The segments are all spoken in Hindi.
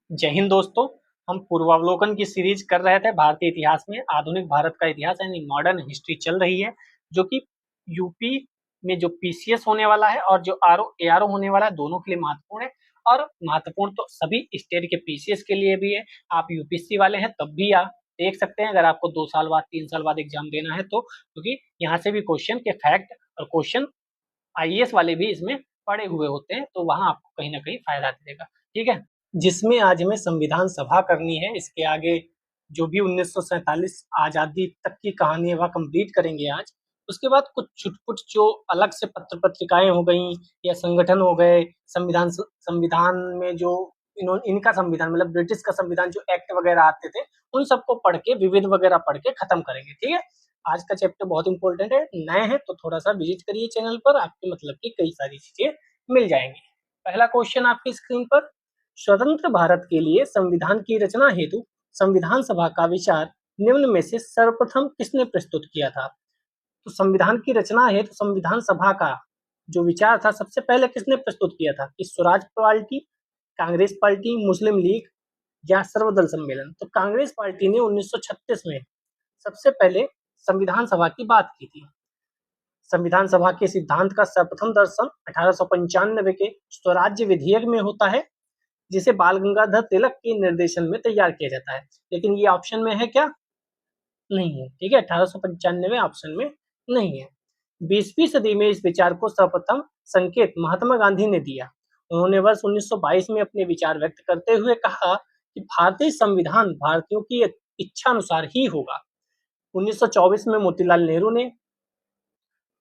जय हिंद दोस्तों। हम पूर्वावलोकन की सीरीज कर रहे थे भारतीय इतिहास में। आधुनिक भारत का इतिहास यानी मॉडर्न हिस्ट्री चल रही है, जो कि यूपी में जो पीसीएस होने वाला है और जो आरओ एआरओ होने वाला है, दोनों के लिए महत्वपूर्ण है। और महत्वपूर्ण तो सभी स्टेट के पीसीएस के लिए भी है। आप यूपीएससी वाले हैं तब भी आप देख सकते हैं, अगर आपको 2 साल बाद 3 साल बाद एग्जाम देना है तो, क्योंकि यहाँ से भी क्वेश्चन के फैक्ट और क्वेश्चन आईएएस वाले भी इसमें पड़े हुए होते हैं, तो वहां आपको कहीं ना कहीं फायदा देगा। ठीक है, जिसमें आज हमें संविधान सभा करनी है। इसके आगे जो भी 1947 आजादी तक की कहानी है वह कंप्लीट करेंगे आज। उसके बाद कुछ छुटपुट जो अलग से पत्र पत्रिकाएं हो गई या संगठन हो गए, संविधान संविधान में जो इनका संविधान मतलब ब्रिटिश का संविधान जो एक्ट वगैरह आते थे, उन सबको पढ़ के विविध वगैरह पढ़ के खत्म करेंगे। ठीक है, आज का चैप्टर बहुत इंपॉर्टेंट है। नए हैं तो थोड़ा सा विजिट करिए चैनल पर, आपके मतलब की कई सारी चीजें मिल जाएंगी। पहला क्वेश्चन आपकी स्क्रीन पर, स्वतंत्र भारत के लिए संविधान की रचना हेतु संविधान सभा का विचार निम्न में से सर्वप्रथम किसने प्रस्तुत किया था? तो संविधान की रचना हेतु संविधान सभा का जो विचार था सबसे पहले किसने प्रस्तुत किया था? कि स्वराज पार्टी, कांग्रेस पार्टी, मुस्लिम लीग या सर्वदल सम्मेलन? तो कांग्रेस पार्टी ने 1936 में सबसे पहले संविधान सभा की बात की थी। संविधान सभा के सिद्धांत का सर्वप्रथम दर्शन 1895 के स्वराज्य विधेयक में होता है, जिसे बाल गंगाधर तिलक के निर्देशन में तैयार किया जाता है। लेकिन ये ऑप्शन में है क्या? नहीं है। ठीक है, 1895 ऑप्शन में नहीं है। 20वीं सदी में इस विचार को सर्वप्रथम संकेत महात्मा गांधी ने दिया। उन्होंने वर्ष 1922 में अपने विचार व्यक्त करते हुए कहा कि भारतीय संविधान भारतीयों की इच्छा अनुसार ही होगा। 1924 में मोतीलाल नेहरू ने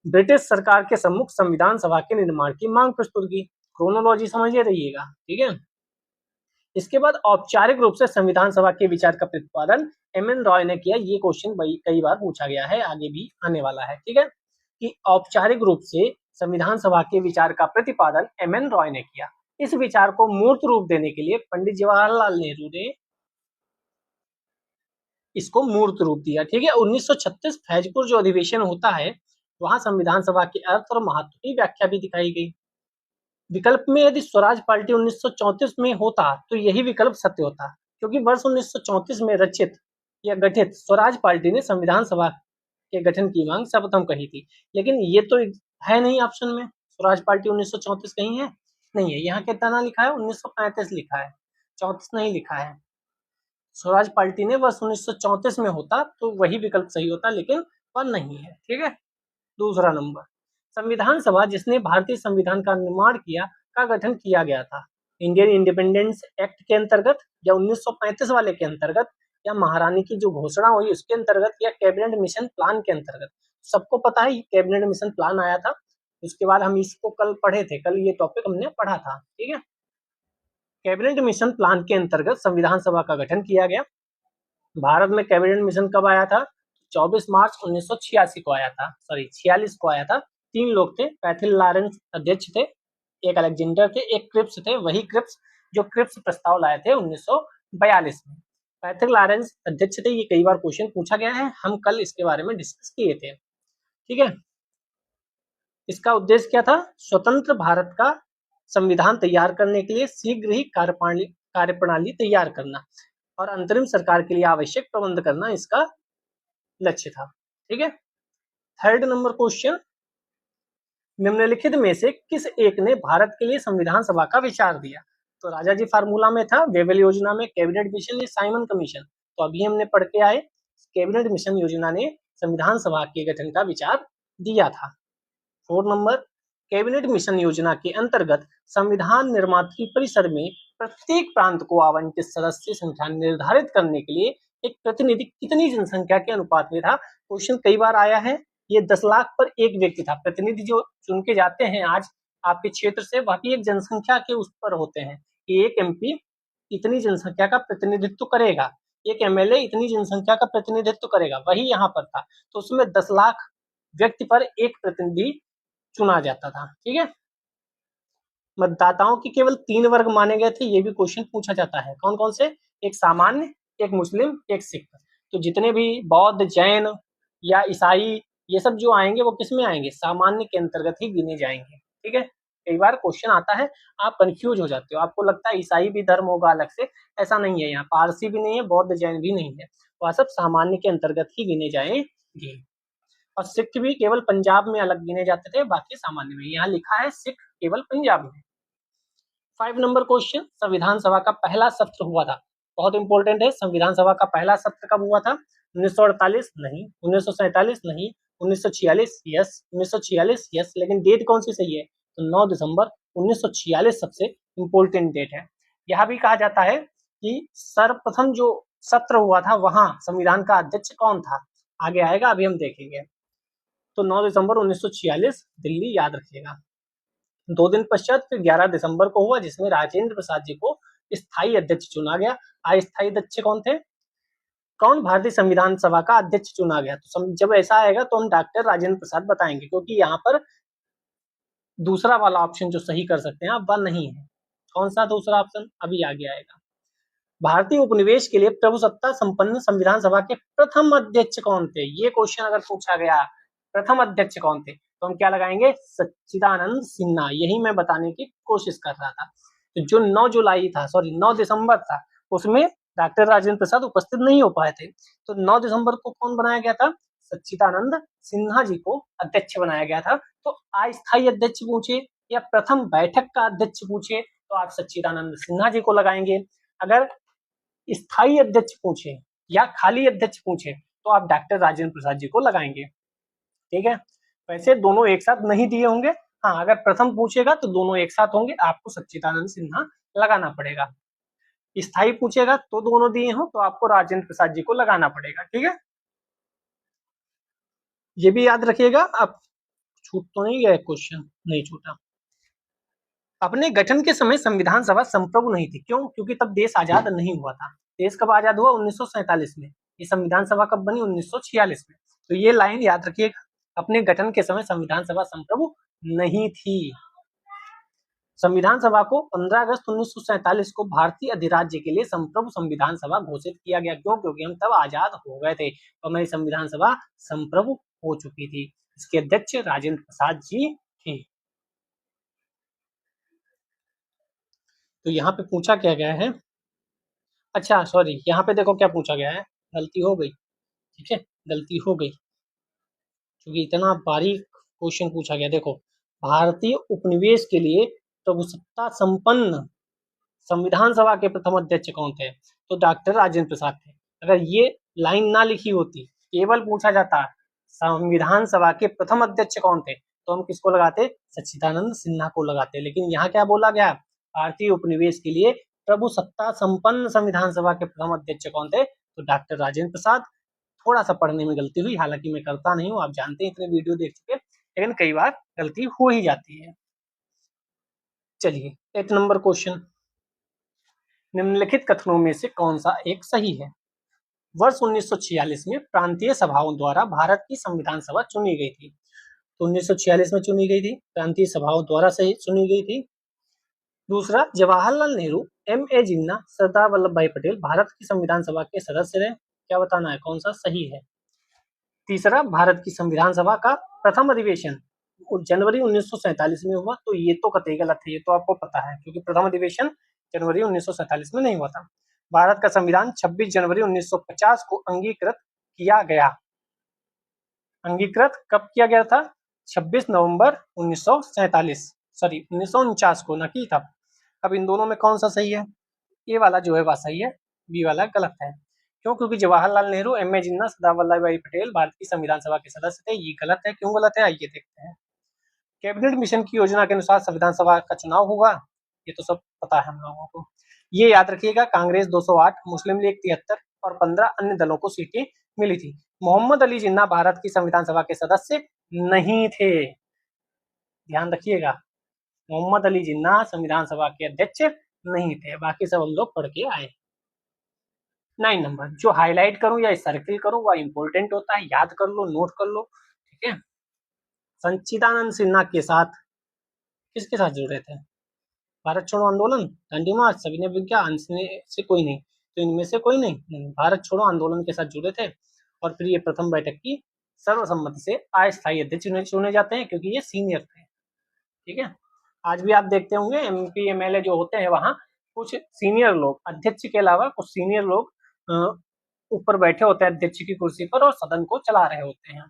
ब्रिटिश सरकार के सम्मुख संविधान सभा के निर्माण की मांग प्रस्तुत की। क्रोनोलॉजी समझिए रहिएगा। ठीक है, इसके बाद औपचारिक रूप से संविधान सभा के विचार का प्रतिपादन एम.एन. रॉय ने किया। ये क्वेश्चन कई बार पूछा गया है, आगे भी आने वाला है। ठीक है, कि औपचारिक रूप से संविधान सभा के विचार का प्रतिपादन एम.एन. रॉय ने किया। इस विचार को मूर्त रूप देने के लिए पंडित जवाहरलाल नेहरू ने इसको मूर्त रूप दिया। ठीक है, 1936 फैजपुर जो अधिवेशन होता है, वहां संविधान सभा के अर्थ और महत्व की व्याख्या भी दिखाई गई। विकल्प में यदि स्वराज पार्टी 1934 में होता तो यही विकल्प सत्य होता, क्योंकि वर्ष 1934 में रचित या गठित स्वराज पार्टी ने संविधान सभा के गठन की मांग सर्वप्रथम कही थी। लेकिन ये तो है नहीं ऑप्शन में, स्वराज पार्टी 1934 कहीं है? नहीं है। यहाँ कितना लिखा है? 1935 लिखा है, 34 नहीं लिखा है। स्वराज पार्टी ने वर्ष 1934 में होता तो वही विकल्प सही होता, लेकिन वह नहीं है। ठीक है, दूसरा नंबर, संविधान सभा जिसने भारतीय संविधान का निर्माण किया का गठन किया गया था? इंडियन इंडिपेंडेंस एक्ट के अंतर्गत, या 1935 वाले के अंतर्गत, या महारानी की जो घोषणा हुई उसके अंतर्गत, या कैबिनेट मिशन प्लान के अंतर्गत? सबको पता है कैबिनेट मिशन प्लान आया था। उसके बाद हम इसको कल पढ़े थे, कल ये टॉपिक हमने पढ़ा था। ठीक है, कैबिनेट मिशन प्लान के अंतर्गत संविधान सभा का गठन किया गया। भारत में कैबिनेट मिशन कब आया था? 24 मार्च 1986 को आया था, सॉरी 46 को आया था। 3 लोग थे, पैथिल लॉरेंस अध्यक्ष थे, एक अलेक्जेंडर थे, एक क्रिप्स थे। वही क्रिप्स जो क्रिप्स प्रस्ताव लाए थे 1942 में। पैथिल लॉरेंस अध्यक्ष थे। ये कई बार क्वेश्चन पूछा गया है, हम कल इसके बारे में डिस्कस किए थे। ठीक है, इसका उद्देश्य क्या था? स्वतंत्र भारत का संविधान तैयार करने के लिए शीघ्र ही कार्यप्रणाली तैयार करना और अंतरिम सरकार के लिए आवश्यक प्रबंध करना इसका लक्ष्य था। ठीक है, थर्ड नंबर क्वेश्चन, निम्नलिखित में से किस एक ने भारत के लिए संविधान सभा का विचार दिया? तो राजा जी फार्मूला में था, वेवेल योजना में, कैबिनेट मिशन या साइमन कमीशन? तो अभी हमने पढ़ के आए, कैबिनेट मिशन योजना ने संविधान सभा के गठन का विचार दिया था। 4 नंबर, कैबिनेट मिशन योजना के अंतर्गत संविधान निर्मात्री परिसर में प्रत्येक प्रांत को आवंटित सदस्य संख्या निर्धारित करने के लिए एक प्रतिनिधि कितनी जनसंख्या के अनुपात में था? क्वेश्चन कई बार आया है। ये 10 लाख पर एक व्यक्ति था। प्रतिनिधि जो चुन के जाते हैं आज आपके क्षेत्र से, वह भी एक जनसंख्या के उस पर होते हैं कि एक एमपी इतनी जनसंख्या का प्रतिनिधित्व करेगा, एक एमएलए इतनी जनसंख्या का प्रतिनिधित्व करेगा, वही यहाँ पर था। तो उसमें 10 लाख व्यक्ति पर एक प्रतिनिधि चुना जाता था। ठीक है, मतदाताओं की केवल 3 वर्ग माने गए थे। ये भी क्वेश्चन पूछा जाता है, कौन कौन से? एक सामान्य, एक मुस्लिम, एक सिख। तो जितने भी बौद्ध, जैन या ईसाई ये सब जो आएंगे वो किस में आएंगे? सामान्य के अंतर्गत ही गिने जाएंगे। ठीक है, कई बार क्वेश्चन आता है, आप कंफ्यूज हो जाते हो, आपको लगता है ईसाई भी धर्म होगा अलग से, ऐसा नहीं है। यहाँ पारसी भी नहीं है, बौद्ध जैन भी नहीं है, वह सब सामान्य के अंतर्गत ही गिने जाएंगे। और सिख भी केवल पंजाब में अलग गिने जाते थे, बाकी सामान्य में। यहाँ लिखा है सिख केवल पंजाब में। 5 नंबर क्वेश्चन, संविधान सभा का पहला सत्र हुआ था, बहुत इंपॉर्टेंट है। संविधान सभा का पहला सत्र कब हुआ था? 1948 नहीं, 1947 नहीं, 1946 यस, 1946 यस, लेकिन डेट कौन सी सही है? तो 9 दिसंबर 1946 सबसे इंपॉर्टेंट डेट है। यह भी कहा जाता है कि सर्वप्रथम जो सत्र हुआ था वहां संविधान का अध्यक्ष कौन था, आगे आएगा, अभी हम देखेंगे। तो 9 दिसंबर 1946 दिल्ली, याद रखिएगा। 2 दिन पश्चात फिर 11 दिसंबर को हुआ, जिसमें राजेंद्र प्रसाद जी को स्थायी अध्यक्ष चुना गया। अस्थायी अध्यक्ष कौन थे? कौन भारतीय संविधान सभा का अध्यक्ष चुना गया? तो जब ऐसा आएगा तो हम डॉक्टर राजेंद्र प्रसाद बताएंगे, क्योंकि यहाँ पर दूसरा वाला ऑप्शन जो सही कर सकते हैं आप, वह नहीं है। कौन सा दूसरा ऑप्शन? अभी आगे आएगा। भारतीय उपनिवेश के लिए प्रभुसत्ता संपन्न संविधान सभा के प्रथम अध्यक्ष कौन थे? ये क्वेश्चन अगर पूछा गया, प्रथम अध्यक्ष कौन थे, तो हम क्या लगाएंगे? सच्चिदानंद सिन्हा। यही मैं बताने की कोशिश कर रहा था। तो जो 9 जुलाई था, सॉरी 9 दिसंबर था, उसमें डॉक्टर राजेंद्र प्रसाद उपस्थित नहीं हो पाए थे, तो 9 दिसंबर को कौन बनाया गया था? सच्चिदानंद सिन्हा जी को अध्यक्ष बनाया गया था। तो अस्थायी अध्यक्ष पूछे या प्रथम बैठक का अध्यक्ष पूछे तो आप सच्चिदानंद सिन्हा जी को लगाएंगे। अगर स्थायी अध्यक्ष पूछे या खाली अध्यक्ष पूछे तो आप डॉक्टर राजेंद्र प्रसाद जी को लगाएंगे। ठीक है, वैसे दोनों एक साथ नहीं दिए होंगे। हाँ, अगर प्रथम पूछेगा तो दोनों एक साथ होंगे, आपको सच्चिदानंद सिन्हा लगाना पड़ेगा। स्थायी पूछेगा तो दोनों दिए हो तो आपको राजेंद्र प्रसाद जी को लगाना पड़ेगा। ठीक है, ये भी याद रखिएगा। आप छूट तो नहीं गए क्वेश्चन? नहीं छूटा। अपने गठन के समय संविधान सभा संप्रभु नहीं थी, क्यों? क्योंकि तब देश आजाद नहीं हुआ था। देश कब आजाद हुआ? 1947 में। ये संविधान सभा कब बनी? 1946 में। तो ये लाइन याद रखिएगा, अपने गठन के समय संविधान सभा संप्रभु नहीं थी। संविधान सभा को 15 अगस्त 1947 को भारतीय अधिराज्य के लिए संप्रभु संविधान सभा घोषित किया गया। क्यों? क्योंकि हम तब आजाद हो गए थे, तो हमारी संविधान सभा संप्रभु हो चुकी थी। इसके अध्यक्ष राजेंद्र प्रसाद जी थे। तो यहाँ पे पूछा क्या गया है? अच्छा सॉरी, यहाँ पे देखो क्या पूछा गया है, गलती हो गई। ठीक है, गलती हो गई, क्योंकि इतना बारीक क्वेश्चन पूछा गया। देखो, भारतीय उपनिवेश के लिए प्रभुसत्ता संपन्न संविधान सभा के प्रथम अध्यक्ष कौन थे? तो डॉक्टर राजेंद्र प्रसाद थे। अगर ये लाइन ना लिखी होती, केवल पूछा जाता संविधान सभा के प्रथम अध्यक्ष कौन थे, तो हम किसको लगाते? सच्चिदानंद सिन्हा को लगाते। लेकिन यहाँ क्या बोला गया? भारतीय उपनिवेश के लिए प्रभुसत्ता संपन्न संविधान सभा के प्रथम अध्यक्ष कौन थे? तो डॉक्टर राजेंद्र प्रसाद। थोड़ा सा पढ़ने में गलती हुई, हालांकि मैं करता नहीं हूँ, आप जानते हैं, इतने वीडियो देख चुके, लेकिन कई बार गलती हो ही जाती है। चलिए 8 नंबर क्वेश्चन, निम्नलिखित कथनों में से कौन सा एक सही है? वर्ष 1946 में प्रांतीय सभाओं द्वारा भारत की संविधान सभा चुनी गई थी। तो 1946 में चुनी गई थी, प्रांतीय सभाओं द्वारा से चुनी गई थी। दूसरा, जवाहरलाल नेहरू, M.A. जिन्ना, सरदार वल्लभ भाई पटेल भारत की संविधान सभा के सदस्य रहे। क्या बताना है, कौन सा सही है? तीसरा, भारत की संविधान सभा का प्रथम अधिवेशन जनवरी 1947 में हुआ। तो ये तो कतई गलत है, ये तो आपको पता है, क्योंकि प्रथम अधिवेशन जनवरी 1947 में नहीं हुआ था। भारत का संविधान 26 जनवरी 1950 को अंगीकृत किया गया। अंगीकृत कब किया गया था? 26 नवंबर 1947, सॉरी 1949 को, ना कि तब। अब इन दोनों में कौन सा सही है? ए वाला जो है वह सही है, बी वाला गलत है। क्यों? क्योंकि जवाहरलाल नेहरू, M.A. जिन्ना, सरदार वल्लभ भाई पटेल भारत की संविधान सभा के सदस्य थे। ये गलत है। क्यों गलत है, आइए देखते हैं। कैबिनेट मिशन की योजना के अनुसार संविधान सभा का चुनाव होगा, ये तो सब पता है हम लोगों को। ये याद रखिएगा, कांग्रेस 208, मुस्लिम लीग 73 और 15 अन्य दलों को सीटें मिली थी। मोहम्मद अली जिन्ना भारत की संविधान सभा के सदस्य नहीं थे, ध्यान रखिएगा। मोहम्मद अली जिन्ना संविधान सभा के अध्यक्ष नहीं थे, बाकी सब हम लोग पढ़ के आए। 9 नंबर, जो हाईलाइट करूं या सर्किल करूं वह इंपॉर्टेंट होता है, याद कर लो, नोट कर लो। ठीक है, सच्चिदानंद सिन्हा के साथ किसके साथ जुड़े थे? भारत छोड़ो आंदोलन, दांडी मार्च, सविनय विज्ञान से कोई नहीं, तो इनमें से कोई नहीं, भारत छोड़ो आंदोलन के साथ जुड़े थे। और फिर ये प्रथम बैठक की सर्वसम्मति से अस्थायी अध्यक्ष चुने जाते हैं, क्योंकि ये सीनियर थे। ठीक है, आज भी आप देखते होंगे MP MLA जो होते हैं वहां कुछ सीनियर लोग, अध्यक्ष के अलावा कुछ सीनियर लोग ऊपर बैठे होते हैं अध्यक्ष की कुर्सी पर और सदन को चला रहे होते हैं।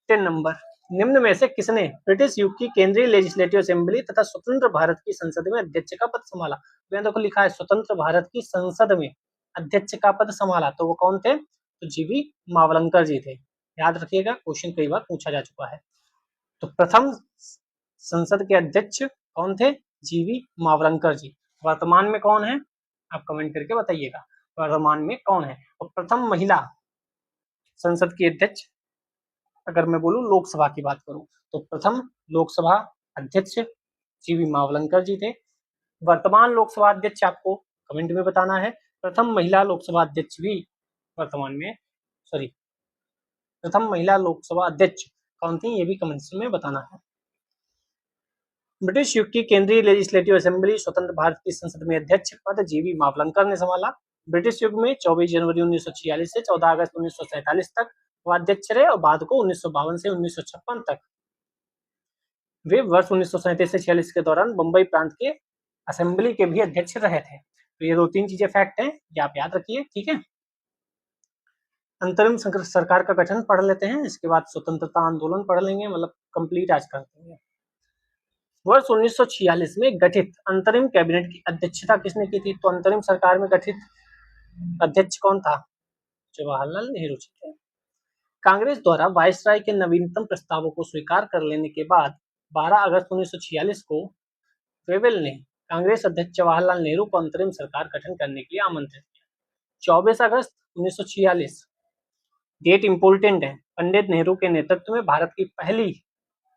10 नंबर, निम्न में से किसने ब्रिटिश युग की केंद्रीय लेजिस्लेटिव असेंबली तथा स्वतंत्र भारत की संसद में अध्यक्ष का पद संभाला? तो यहाँ देखो लिखा है स्वतंत्र भारत की संसद में अध्यक्ष का पद संभाला, तो वो कौन थे? तो जीवी मावलंकर जी थे। याद रखिएगा, क्वेश्चन कई बार पूछा जा चुका है। तो प्रथम संसद के अध्यक्ष कौन थे? जीवी मावलंकर जी। वर्तमान में कौन है? आप कमेंट करके बताइएगा, वर्तमान में कौन है? और प्रथम महिला संसद की अध्यक्ष, अगर मैं बोलूं लोकसभा की बात करूं, तो प्रथम लोकसभा अध्यक्ष जीवी मावलंकर जी थे। वर्तमान लोकसभा अध्यक्ष आपको कमेंट में बताना है। प्रथम महिला लोकसभा अध्यक्ष भी वर्तमान में, प्रथम महिला लोकसभा अध्यक्ष कौन थी, ये भी कमेंट्स में बताना है। ब्रिटिश युग की केंद्रीय लेजिस्लेटिव असेंबली स्वतंत्र भारत की संसद में अध्यक्ष पद जीवी मावलंकर ने संभाला। ब्रिटिश युग में 24 जनवरी 1946 से 14 अगस्त 1947 तक वो अध्यक्ष रहे और बाद को 1952 से 1956 तक वे वर्ष 1937 से 46 के दौरान बंबई प्रांत के असेंबली के भी अध्यक्ष रहे थे। तो ये 2-3 चीजें फैक्ट हैं, ये आप याद रखिए, ठीक है। अंतरिम सरकार का गठन पढ़ लेते हैं, इसके बाद स्वतंत्रता आंदोलन पढ़ लेंगे, मतलब कंप्लीट आज करते हैं। वर्ष 1946 में गठित अंतरिम कैबिनेट की अध्यक्षता किसने की थी? तो अंतरिम सरकार में गठित अध्यक्ष कौन था? जवाहरलाल नेहरू जी थे। कांग्रेस द्वारा वायसराय के नवीनतम प्रस्तावों को स्वीकार कर लेने के बाद 12 अगस्त 1946 को वेवेल ने कांग्रेस अध्यक्ष जवाहरलाल नेहरू को अंतरिम सरकार गठन करने के लिए आमंत्रित किया। 24 अगस्त 1946 डेट इंपोर्टेंट है। पंडित नेहरू के नेतृत्व में भारत की पहली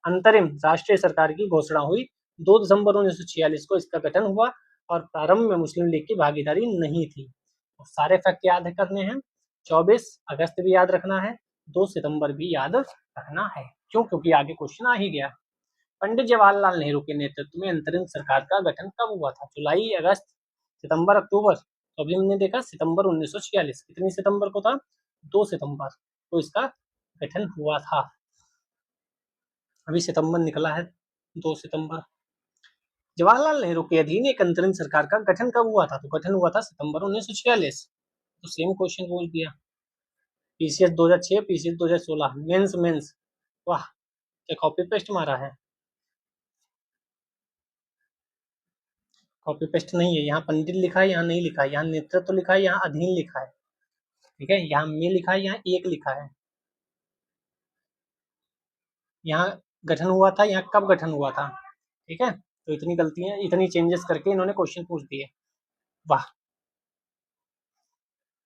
अंतरिम राष्ट्रीय सरकार की घोषणा हुई। 2 दिसंबर 1946 को इसका गठन हुआ और प्रारंभ में मुस्लिम लीग की भागीदारी नहीं थी। तो सारे फैक्ट याद करने हैं। 24 अगस्त भी याद रखना है, 2 सितंबर भी याद रखना है। क्यों? क्योंकि आगे क्वेश्चन आ ही गया। पंडित जवाहरलाल नेहरू के नेतृत्व में अंतरिम सरकार का गठन कब हुआ था? जुलाई, अगस्त, सितंबर, अक्टूबर? तो अभी हमने देखा सितंबर 1946। कितनी सितंबर को था? 2 सितंबर को इसका गठन हुआ था। अभी सितंबर निकला है, 2 सितंबर। जवाहरलाल नेहरू के अधीन एक अंतरिम सरकार का गठन कब हुआ था? तो गठन हुआ था सितंबर 1946। तो सेम क्वेश्चन बोल दिया। PCS 2006, PCS 2016, mains. वाह, क्या कॉपी पेस्ट मारा है? कॉपी पेस्ट नहीं है, यहाँ पंडित लिखा है, यहाँ नहीं लिखा है, यहाँ नेतृत्व लिखा है, यहाँ अधीन लिखा है, ठीक है। यहाँ में लिखा है, यहाँ एक लिखा है। यहाँ गठन हुआ था, यहाँ कब गठन हुआ था, ठीक है। तो इतनी गलतियां, इतनी चेंजेस करके इन्होंने क्वेश्चन पूछ दिए। वाह,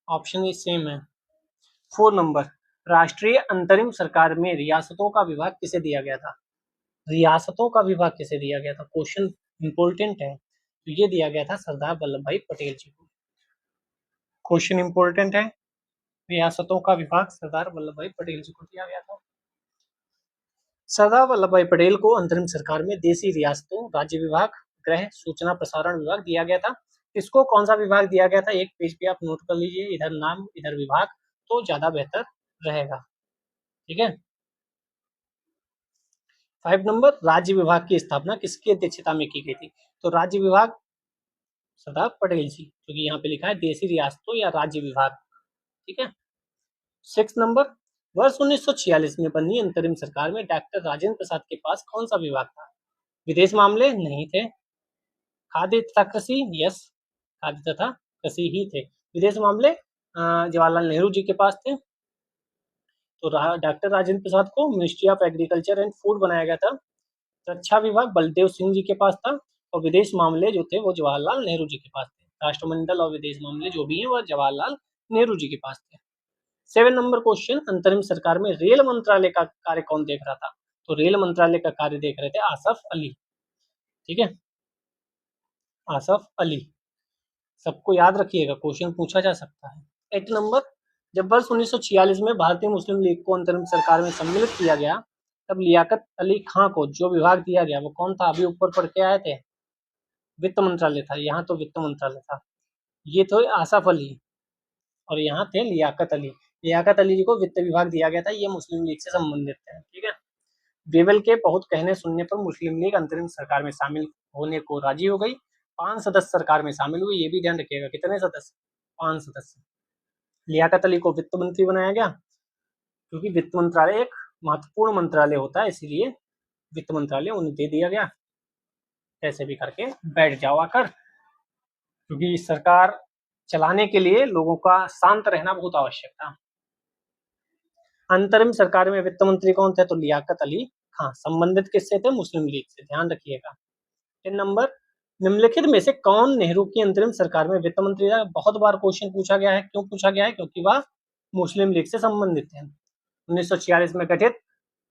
ऑप्शन ही सेम है। 4 नंबर, राष्ट्रीय अंतरिम सरकार में रियासतों का विभाग किसे दिया गया था? रियासतों का विभाग किसे दिया गया था? क्वेश्चन इंपोर्टेंट है। तो ये दिया गया था सरदार वल्लभ भाई पटेल जी को। क्वेश्चन इंपोर्टेंट है। रियासतों का विभाग सरदार वल्लभ भाई पटेल जी को दिया गया था। सरदार वल्लभ भाई पटेल को अंतरिम सरकार में देशी रियासतों, राज्य विभाग, गृह, सूचना प्रसारण विभाग दिया गया था। इसको कौन सा विभाग दिया गया था? एक पेज पे आप नोट कर लीजिए, इधर नाम इधर विभाग, तो ज्यादा बेहतर रहेगा, ठीक है। 5 नंबर, राज्य विभाग की स्थापना किसकी अध्यक्षता में की गई थी? तो राज्य विभाग सरदार पटेल जी, क्योंकि यहाँ पे लिखा है देशी रियासतों या राज्य विभाग, ठीक है। 6 नंबर, वर्ष 1946 में बनी अंतरिम सरकार में डॉक्टर राजेंद्र प्रसाद के पास कौन सा विभाग था? विदेश मामले? नहीं थे। खाद्य तथा कृषि? यस, खाद्य तथा कृषि ही थे। विदेश मामले जवाहरलाल नेहरू जी के पास थे। तो डॉक्टर राजेंद्र प्रसाद को ministry of agriculture and food बनाया गया था। रक्षा विभाग बलदेव सिंह जी के पास था और विदेश मामले जो थे वो जवाहरलाल नेहरू जी के पास थे। राष्ट्रमंडल और विदेश मामले जो भी हैं वो जवाहरलाल नेहरू जी के पास थे। 7 नंबर क्वेश्चन, अंतरिम सरकार में रेल मंत्रालय का कार्य कौन देख रहा था? तो रेल मंत्रालय का कार्य देख रहे थे आसफ अली, ठीक है, आसफ अली। सबको याद रखिएगा, क्वेश्चन पूछा जा सकता है। 8 नंबर, जब वर्ष 1946 में भारतीय मुस्लिम लीग को अंतरिम सरकार में सम्मिलित किया गया, तब लियाकत अली खां को जो विभाग दिया गया वो कौन था? अभी ऊपर पढ़ के आए थे, वित्त मंत्रालय था। यहाँ तो वित्त मंत्रालय था। ये थे आसफ अली और यहाँ थे लियाकत अली। लियाकत अली जी को वित्त विभाग दिया गया था, ये मुस्लिम लीग से संबंधित है, ठीक है। बेबल के बहुत कहने सुनने पर मुस्लिम लीग अंतरिम सरकार में शामिल होने को राजी हो गई। 5 सदस्य सरकार में शामिल हुए, ये भी ध्यान रखिएगा। कितने सदस्य? 5 सदस्य। लियाकत अली को वित्त मंत्री बनाया गया, क्योंकि वित्त मंत्रालय एक महत्वपूर्ण मंत्रालय होता है, इसीलिए वित्त मंत्रालय उन्हें दे दिया गया। कैसे भी करके बैठ जाओ आकर, क्योंकि सरकार चलाने के लिए लोगों का शांत रहना बहुत आवश्यक था। अंतरिम सरकार में वित्त मंत्री कौन थे? तो लियाकत अली खान। संबंधित किससे थे? मुस्लिम लीग से, ध्यान रखिएगा। 3 नंबर, निम्नलिखित में से कौन नेहरू की अंतरिम सरकार में वित्त मंत्री था? बहुत बार क्वेश्चन पूछा गया है। क्यों पूछा गया है? क्योंकि वह मुस्लिम लीग से संबंधित थे। 1946 में गठित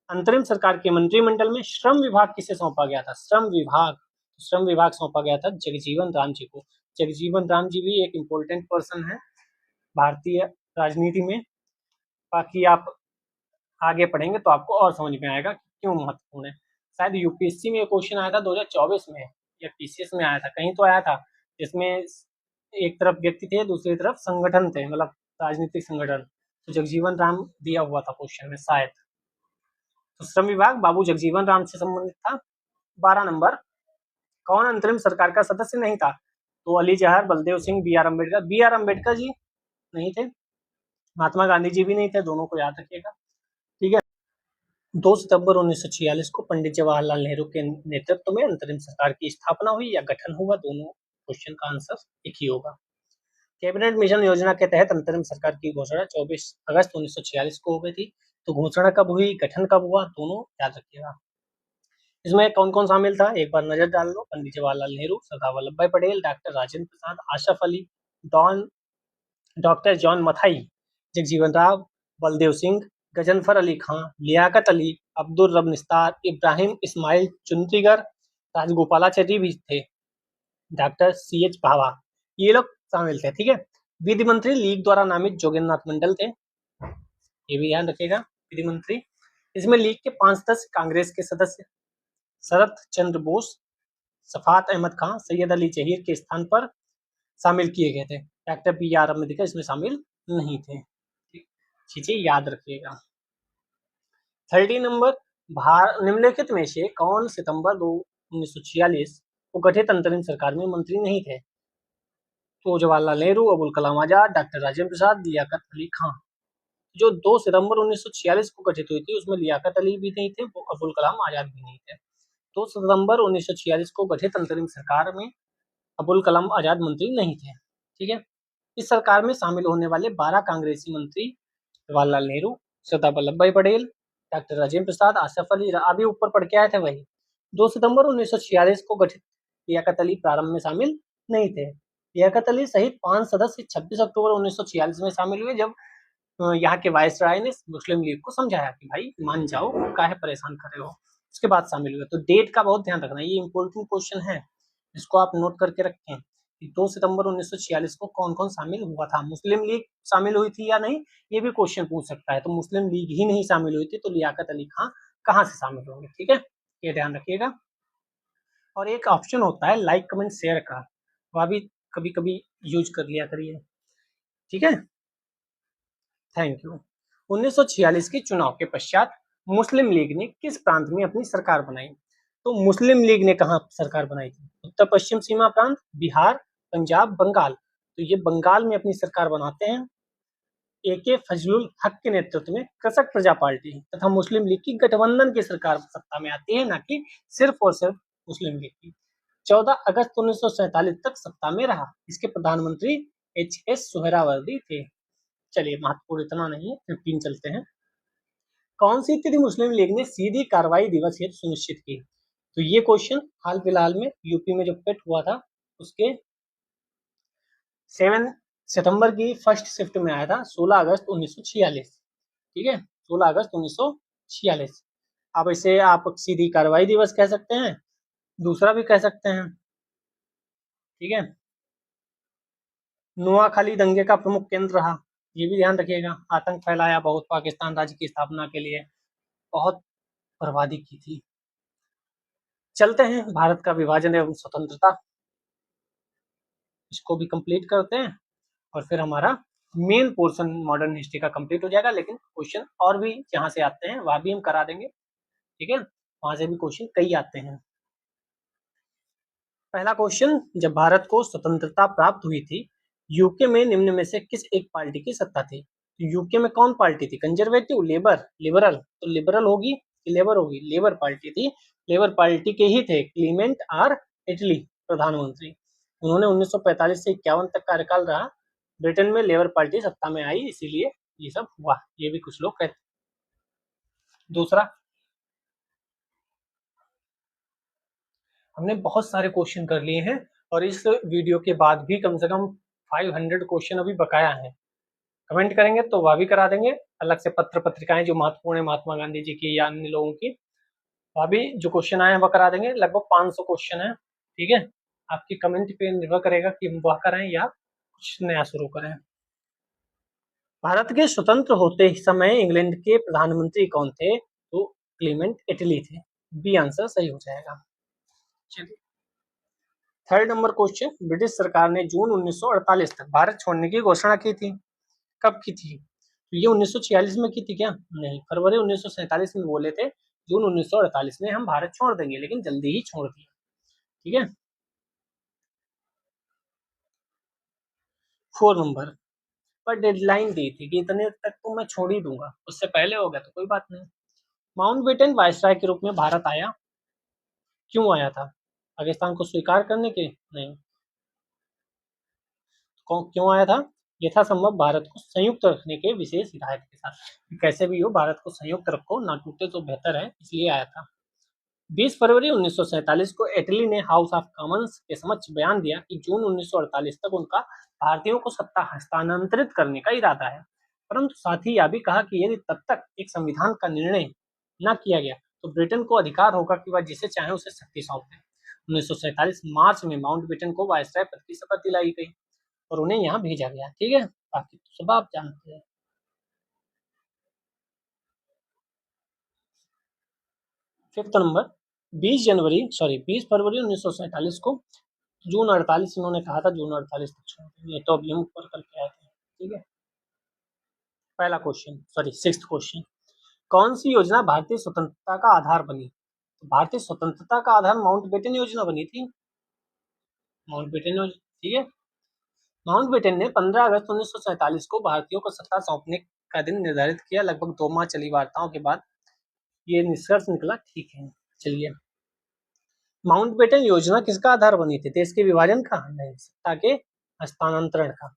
अंतरिम सरकार के मंत्रिमंडल में श्रम विभाग किसे सौंपा गया था? श्रम विभाग सौंपा गया था जगजीवन राम जी को। जगजीवन राम जी भी एक इम्पोर्टेंट पर्सन है भारतीय राजनीति में। बाकी आप आगे पढ़ेंगे तो आपको और समझ में आएगा क्यों महत्वपूर्ण है। शायद यूपीएससी में क्वेश्चन आया था 2024 में, या पीसीएस में आया था, कहीं तो आया था, जिसमें एक तरफ व्यक्ति थे, दूसरी तरफ संगठन थे, मतलब राजनीतिक संगठन। तो जगजीवन राम दिया हुआ था क्वेश्चन में शायद। तो श्रम विभाग बाबू जगजीवन राम से संबंधित था। 12 नंबर, कौन अंतरिम सरकार का सदस्य नहीं था? तो अली जहर, बलदेव सिंह, बी आर अम्बेडकर जी नहीं थे, महात्मा गांधी जी भी नहीं थे, दोनों को याद रखिएगा। ठीक है। 2 सितंबर 1946 को पंडित जवाहरलाल नेहरू के नेतृत्व में अंतरिम सरकार की स्थापना हुई या गठन हुआ? दोनों क्वेश्चन का आंसर एक ही होगा। कैबिनेट मिशन योजना के तहत अंतरिम सरकार की घोषणा 24 अगस्त 1946 को हो गई थी। तो घोषणा कब हुई, गठन कब हुआ, दोनों याद रखिएगा। इसमें कौन कौन शामिल था? एक बार नजर डाल लो। पंडित जवाहरलाल नेहरू, सरदार वल्लभ भाई Patel, doctor Rajendra Prasad, आशफ Ali, doctor John Mathai, Jagjivan Ram, Baldev Singh, Ghazanfar Ali खां, लियाकत अली, अब्दुल रब निस्तार, इब्राहिम इस्माइल चुनत्रीगर, राजगोपालाचारी भी थे, डॉक्टर सी एच भाभा, ये लोग शामिल थे। ठीक है। विधि मंत्री लीग द्वारा नामित जोगेंद्रनाथ मंडल थे, ये भी ध्यान रखिएगा, विधि मंत्री। इसमें लीग के 5 सदस्य कांग्रेस के सदस्य शरत चंद्र बोस, सफात अहमद खां, सैयद अली जहीर के स्थान पर शामिल किए गए थे। डॉक्टर बी आर अम्बेडकर इसमें शामिल नहीं थे। चीजें याद रखिएगा। 30 नंबर, निम्नलिखित में से कौन सितंबर 1946 को गठित अंतरिम सरकार में मंत्री नहीं थे? तो जवाहरलाल नेहरू, अबुल कलाम आजाद, डॉक्टर राजेंद्र प्रसाद, लियाकत अली खां। जो 2 सितंबर 1946 को गठित हुई थी उसमें लियाकत अली भी नहीं थे, अबुल कलाम आजाद भी नहीं थे। 2 सितंबर 1946 को गठित अंतरिम सरकार में अबुल कलाम आजाद मंत्री नहीं थे। ठीक है। इस सरकार में शामिल होने वाले 12 कांग्रेसी मंत्री जवाहरलाल नेहरू, सरदार वल्लभ भाई पटेल, डॉक्टर राजेंद्र प्रसाद, आसफ अली, अभी ऊपर पढ़ के आए थे वही। 2 सितंबर 1946 को गठित लियाकत अली प्रारंभ में शामिल नहीं थे। लियाकत अली सहित 5 सदस्य 26 अक्टूबर 1946 में शामिल हुए, जब यहाँ के वायसराय ने मुस्लिम लीग को समझाया कि भाई मान जाओ, काहे परेशान कर रहे हो। उसके बाद शामिल हुए। तो डेट का बहुत ध्यान रखना, ये इंपॉर्टेंट क्वेश्चन है, इसको आप नोट करके रखें कि 2 सितंबर 1946 को कौन कौन शामिल हुआ था। मुस्लिम लीग शामिल हुई थी या नहीं, ये भी क्वेश्चन पूछ सकता है। तो मुस्लिम लीग ही नहीं शामिल हुई थी तो लियाकत अली खां कहाँ से शामिल होंगे? ठीक है, ये ध्यान रखिएगा। और एक ऑप्शन होता है लाइक कमेंट शेयर का, वह भी कभी कभी यूज कर लिया करिए। ठीक है, थैंक यू। 1946 के चुनाव के पश्चात मुस्लिम लीग ने किस प्रांत में अपनी सरकार बनाई? तो मुस्लिम लीग ने कहाँ सरकार बनाई थी? उत्तर पश्चिम सीमा प्रांत, बिहार, पंजाब, बंगाल। तो ये बंगाल में अपनी सरकार बनाते हैं। ए फजलुल हक के नेतृत्व में कृषक प्रजा पार्टी तथा मुस्लिम लीग की गठबंधन की सरकार सत्ता में आती है, ना कि सिर्फ और सिर्फ मुस्लिम लीग की। 14 अगस्त 1947 तक सत्ता में रहा। इसके प्रधानमंत्री एच.एस. सुहरावर्दी थे। चलिए, महत्वपूर्ण इतना नहीं है, 15 चलते हैं। कौन सी तिथि मुस्लिम लीग ने सीधी कार्रवाई दिवस हेतु सुनिश्चित की? तो ये क्वेश्चन हाल फिलहाल में यूपी में जो पेट हुआ था उसके 7 सितंबर की फर्स्ट शिफ्ट में आया था, 16 अगस्त 1946। ठीक है, 16 अगस्त 1946। अब इसे आप सीधी कार्रवाई दिवस कह सकते हैं, दूसरा भी कह सकते हैं। ठीक है। नोआखाली दंगे का प्रमुख केंद्र रहा, ये भी ध्यान रखिएगा। आतंक फैलाया बहुत, पाकिस्तान राज्य की स्थापना के लिए बहुत बर्बादी की थी। चलते हैं भारत का विभाजन एवं स्वतंत्रता, इसको भी कंप्लीट करते हैं और फिर हमारा मेन पोर्शन मॉडर्न हिस्ट्री का कंप्लीट हो जाएगा। लेकिन क्वेश्चन और भी यहाँ से आते हैं, वह भी हम करा देंगे। ठीक है, वहां से भी क्वेश्चन कई आते हैं। पहला क्वेश्चन, जब भारत को स्वतंत्रता प्राप्त हुई थी, यूके में निम्न में से किस एक पार्टी की सत्ता थी? तो यूके में कौन पार्टी थी? Conservative, labour, liberal? तो लिबरल होगी कि लेबर होगी? लेबर पार्टी थी। लेबर पार्टी के ही थे क्लीमेंट आर इटली प्रधानमंत्री। उन्होंने 1945 से 51 तक कार्यकाल रहा। ब्रिटेन में लेबर पार्टी सत्ता में आई, इसीलिए ये सब हुआ, ये भी कुछ लोग कहते हैं। दूसरा, हमने बहुत सारे क्वेश्चन कर लिए हैं और इस वीडियो के बाद भी कम से कम 500 क्वेश्चन अभी बकाया हैं। कमेंट करेंगे तो वह भी करा देंगे। अलग से पत्र पत्रिकाएं जो महत्वपूर्ण है महात्मा गांधी जी की या अन्य लोगों की, वह भी जो क्वेश्चन आए हैं वह करा देंगे। लगभग 500 क्वेश्चन है। ठीक है, आपकी कमेंट पे निर्भर करेगा कि हम वह कराएं या कुछ नया शुरू करें। भारत के स्वतंत्र होते ही समय इंग्लैंड के प्रधानमंत्री कौन थे? तो क्लीमेंट इटली थे। बी आंसर सही हो जाएगा। चलिए, थर्ड नंबर क्वेश्चन, ब्रिटिश सरकार ने जून 1948 तक भारत छोड़ने की घोषणा की थी। कब की थी? तो ये 1946 में की थी क्या? नहीं, फरवरी 1947 में बोले थे जून 1948 में हम भारत छोड़ देंगे, लेकिन जल्दी ही छोड़ दिया। ठीक है, 4 नंबर पर डेडलाइन दी थी कि इतने तक तो मैं छोड़ ही दूंगा, उससे पहले हो गया तो कोई बात नहीं। माउंटबेटन वायसराय के रूप में भारत आया, क्यों आया था? पाकिस्तान को स्वीकार करने के? नहीं, क्यों आया था? यथासंभव भारत को संयुक्त रखने के विशेष हिदायत के साथ, कैसे भी हो भारत को संयुक्त रखो, ना टूटे तो बेहतर है, इसलिए आया था। 20 फरवरी 1947 को इटली ने हाउस ऑफ कॉमन्स के समक्ष बयान दिया कि जून 1948 तक उनका भारतीयों को सत्ता हस्तांतरित करने का इरादा है, परंतु साथ ही यह भी कहा कि यदि तब तक एक संविधान का निर्णय न किया गया तो ब्रिटेन को अधिकार होगा कि वह जिसे चाहे उसे शक्ति सौंप दे। 1947 मार्च में माउंटबेटन को वायसराय पद की शपथ दिलाई गई और उन्हें यहाँ भेजा गया। ठीक है, बाकी तो सब आप जानते हैं। फिफ्थ नंबर, 20 फरवरी 1947 को जून 48 इन्होंने कहा था, जून 48 तक छोड़ देंगे, तो अभी हम ऊपर करके आए थे। ठीक है, पहला क्वेश्चन, सॉरी सिक्स्थ क्वेश्चन, कौन सी योजना भारतीय स्वतंत्रता का आधार बनी? तो भारतीय स्वतंत्रता का आधार माउंटबेटन योजना बनी थी। माउंटबेटन योजना, ठीक है। माउंटबेटन ने 15 अगस्त 1947 को भारतीयों को सत्ता सौंपने का दिन निर्धारित किया। लगभग 2 माह चली वार्ताओं के बाद ये निष्कर्ष निकला। ठीक है, चलिए, माउंटबेटन योजना किसका आधार बनी थी? देश के विभाजन का? नहीं, सत्ता के हस्तांतरण का।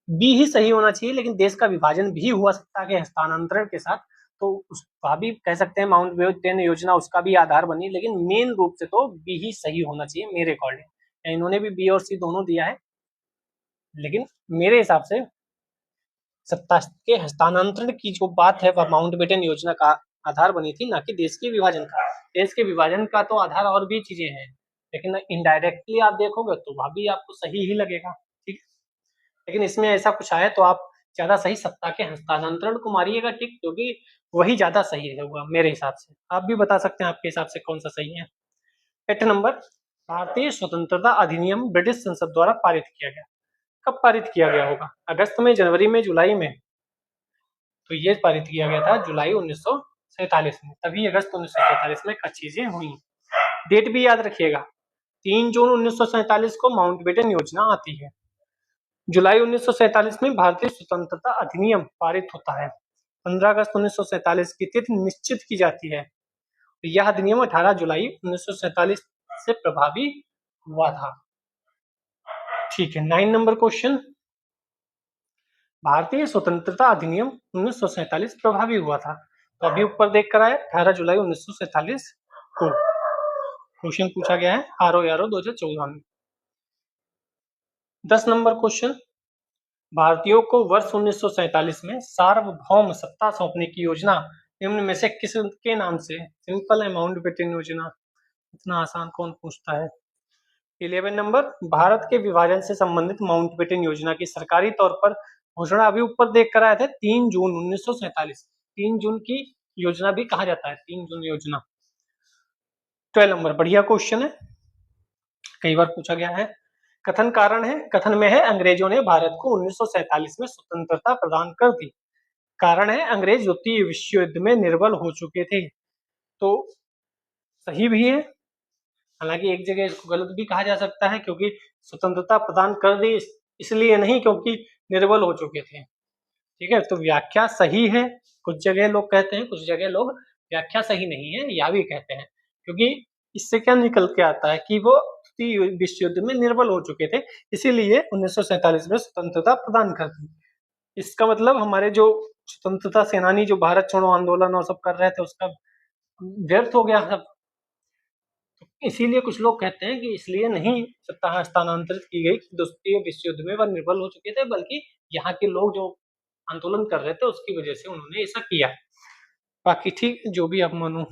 बी ही सही होना चाहिए, लेकिन देश का विभाजन भी हुआ सत्ता के हस्तांतरण के साथ, तो उसका भी कह सकते हैं माउंटबेटन योजना उसका भी आधार बनी, लेकिन मेन रूप से तो बी ही सही होना चाहिए मेरे अकॉर्डिंग। इन्होंने भी बी और सी दोनों दिया है, लेकिन मेरे हिसाब से सत्ता के हस्तांतरण की जो बात है वह माउंटबेटन योजना का आधार बनी थी, ना कि देश के विभाजन का। देश के विभाजन का तो आधार और भी चीजें हैं, लेकिन इनडायरेक्टली आप देखोगे तो वह भी आपको सही ही लगेगा। ठीक, लेकिन इसमें ऐसा कुछ आया तो आप ज्यादा सही सत्ता के हस्तांतरण को मारिएगा, ठीक, क्योंकि वही ज्यादा सही होगा मेरे हिसाब से। आप भी बता सकते हैं आपके हिसाब से कौन सा सही है। 8 नंबर, भारतीय स्वतंत्रता अधिनियम ब्रिटिश संसद द्वारा पारित किया गया। कब पारित किया गया होगा? अगस्त में, जनवरी में, जुलाई में? तो ये पारित किया गया था जुलाई 1947 में, तभी अगस्त 1947 में कुछ चीजें हुई। डेट भी याद रखिएगा, 3 जून 1947 को माउंटबेटन योजना आती है। जुलाई 1947 में भारतीय स्वतंत्रता अधिनियम पारित होता है। 15 अगस्त 1947 की तिथि निश्चित की जाती है। यह अधिनियम 18 जुलाई 1947 से प्रभावी हुआ था। ठीक है, 9 नंबर क्वेश्चन, भारतीय स्वतंत्रता अधिनियम 1947 प्रभावी हुआ था, तो अभी ऊपर देख कर आए 18 जुलाई 1947 को क्वेश्चन पूछा गया है RO 2014 में। 10 नंबर क्वेश्चन, भारतीयों को वर्ष 1947 में सार्वभौम सत्ता सौंपने की योजना निम्न में से किसके नाम से? सिंपल है, माउंटबेटन योजना, इतना आसान कौन पूछता है। 11 नंबर, भारत के विभाजन से संबंधित माउंटबेटन योजना की सरकारी तौर पर घोषणा अभी ऊपर देख कर आए थे 3 जून 1947। 3 जून की योजना भी कहा जाता है, 3 जून योजना। 12 नंबर, बढ़िया क्वेश्चन है, कई बार पूछा गया है। कथन कारण है, कथन में है अंग्रेजों ने भारत को 1947 में स्वतंत्रता प्रदान कर दी। कारण है अंग्रेज द्वितीय विश्व युद्ध में निर्बल हो चुके थे। तो सही भी है, हालांकि एक जगह इसको गलत भी कहा जा सकता है, क्योंकि स्वतंत्रता प्रदान कर दी इसलिए नहीं, क्योंकि निर्बल हो चुके थे। ठीक है, तो व्याख्या सही है, कुछ जगह लोग कहते हैं, कुछ जगह लोग व्याख्या सही नहीं है या भी कहते हैं, क्योंकि इससे क्या निकल के आता है कि वो विश्व युद्ध में निर्बल हो चुके थे, इसीलिए 1947 में स्वतंत्रता प्रदान कर दी। इसका मतलब हमारे जो स्वतंत्रता सेनानी जो भारत छोड़ो आंदोलन और सब कर रहे थे, उसका व्यर्थ हो गया सब। तो इसीलिए कुछ लोग कहते हैं कि इसलिए नहीं सत्ता हस्तांतरित की गई, द्वितीय विश्व युद्ध में वह निर्बल हो चुके थे, बल्कि यहाँ के लोग जो आंदोलन कर रहे थे उसकी वजह से उन्होंने ऐसा किया। बाकी ठीक, जो भी आप मानो।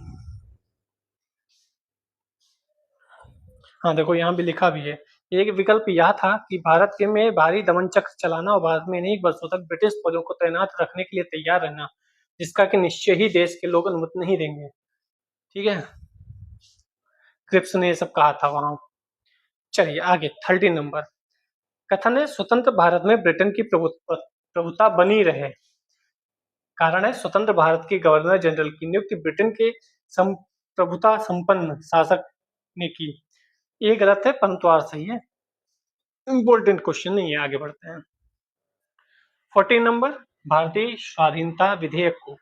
हाँ देखो, यहाँ भी लिखा भी है, एक विकल्प यह था कि भारत के में भारी दमन चक्र चलाना और भारत में अनेक वर्षों तक ब्रिटिश फौजों को तैनात रखने के लिए तैयार रहना, जिसका कि निश्चय ही देश के लोग अनुमति नहीं देंगे। ठीक है, क्रिप्स ने ये सब कहा था वहां। चलिए आगे 30 नंबर, कथन है स्वतंत्र भारत में ब्रिटेन की प्रभुता बनी रहे। कारण है स्वतंत्र भारत के गवर्नर जनरल की नियुक्ति ब्रिटेन के प्रभुता संपन्न शासक ने की। ये गलत है, परंतु आर सही है। इम्पोर्टेंट क्वेश्चन नहीं है, आगे बढ़ते हैं। 14 नंबर, भारतीय स्वाधीनता विधेयक को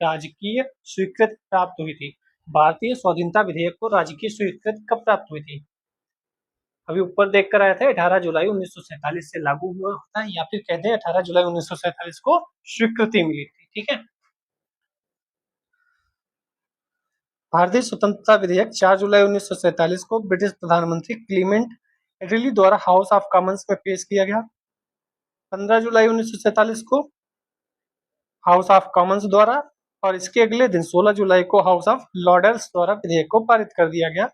राजकीय स्वीकृति प्राप्त हुई थी। भारतीय स्वाधीनता विधेयक को राजकीय स्वीकृति कब प्राप्त हुई थी? अभी ऊपर देख कर आए थे 18 जुलाई 1947 से लागू हुआ होता है, या फिर कहते हैं 18 जुलाई 1947 को स्वीकृति मिली थी। ठीक है, भारतीय स्वतंत्रता विधेयक 4 जुलाई 1947 को ब्रिटिश प्रधानमंत्री क्लीमेंट एटली द्वारा हाउस ऑफ कॉमन्स में पेश किया गया। 15 जुलाई 1947 को हाउस ऑफ कॉमन्स द्वारा, और इसके अगले दिन 16 जुलाई को हाउस ऑफ लॉर्ड्स द्वारा विधेयक को पारित कर दिया गया।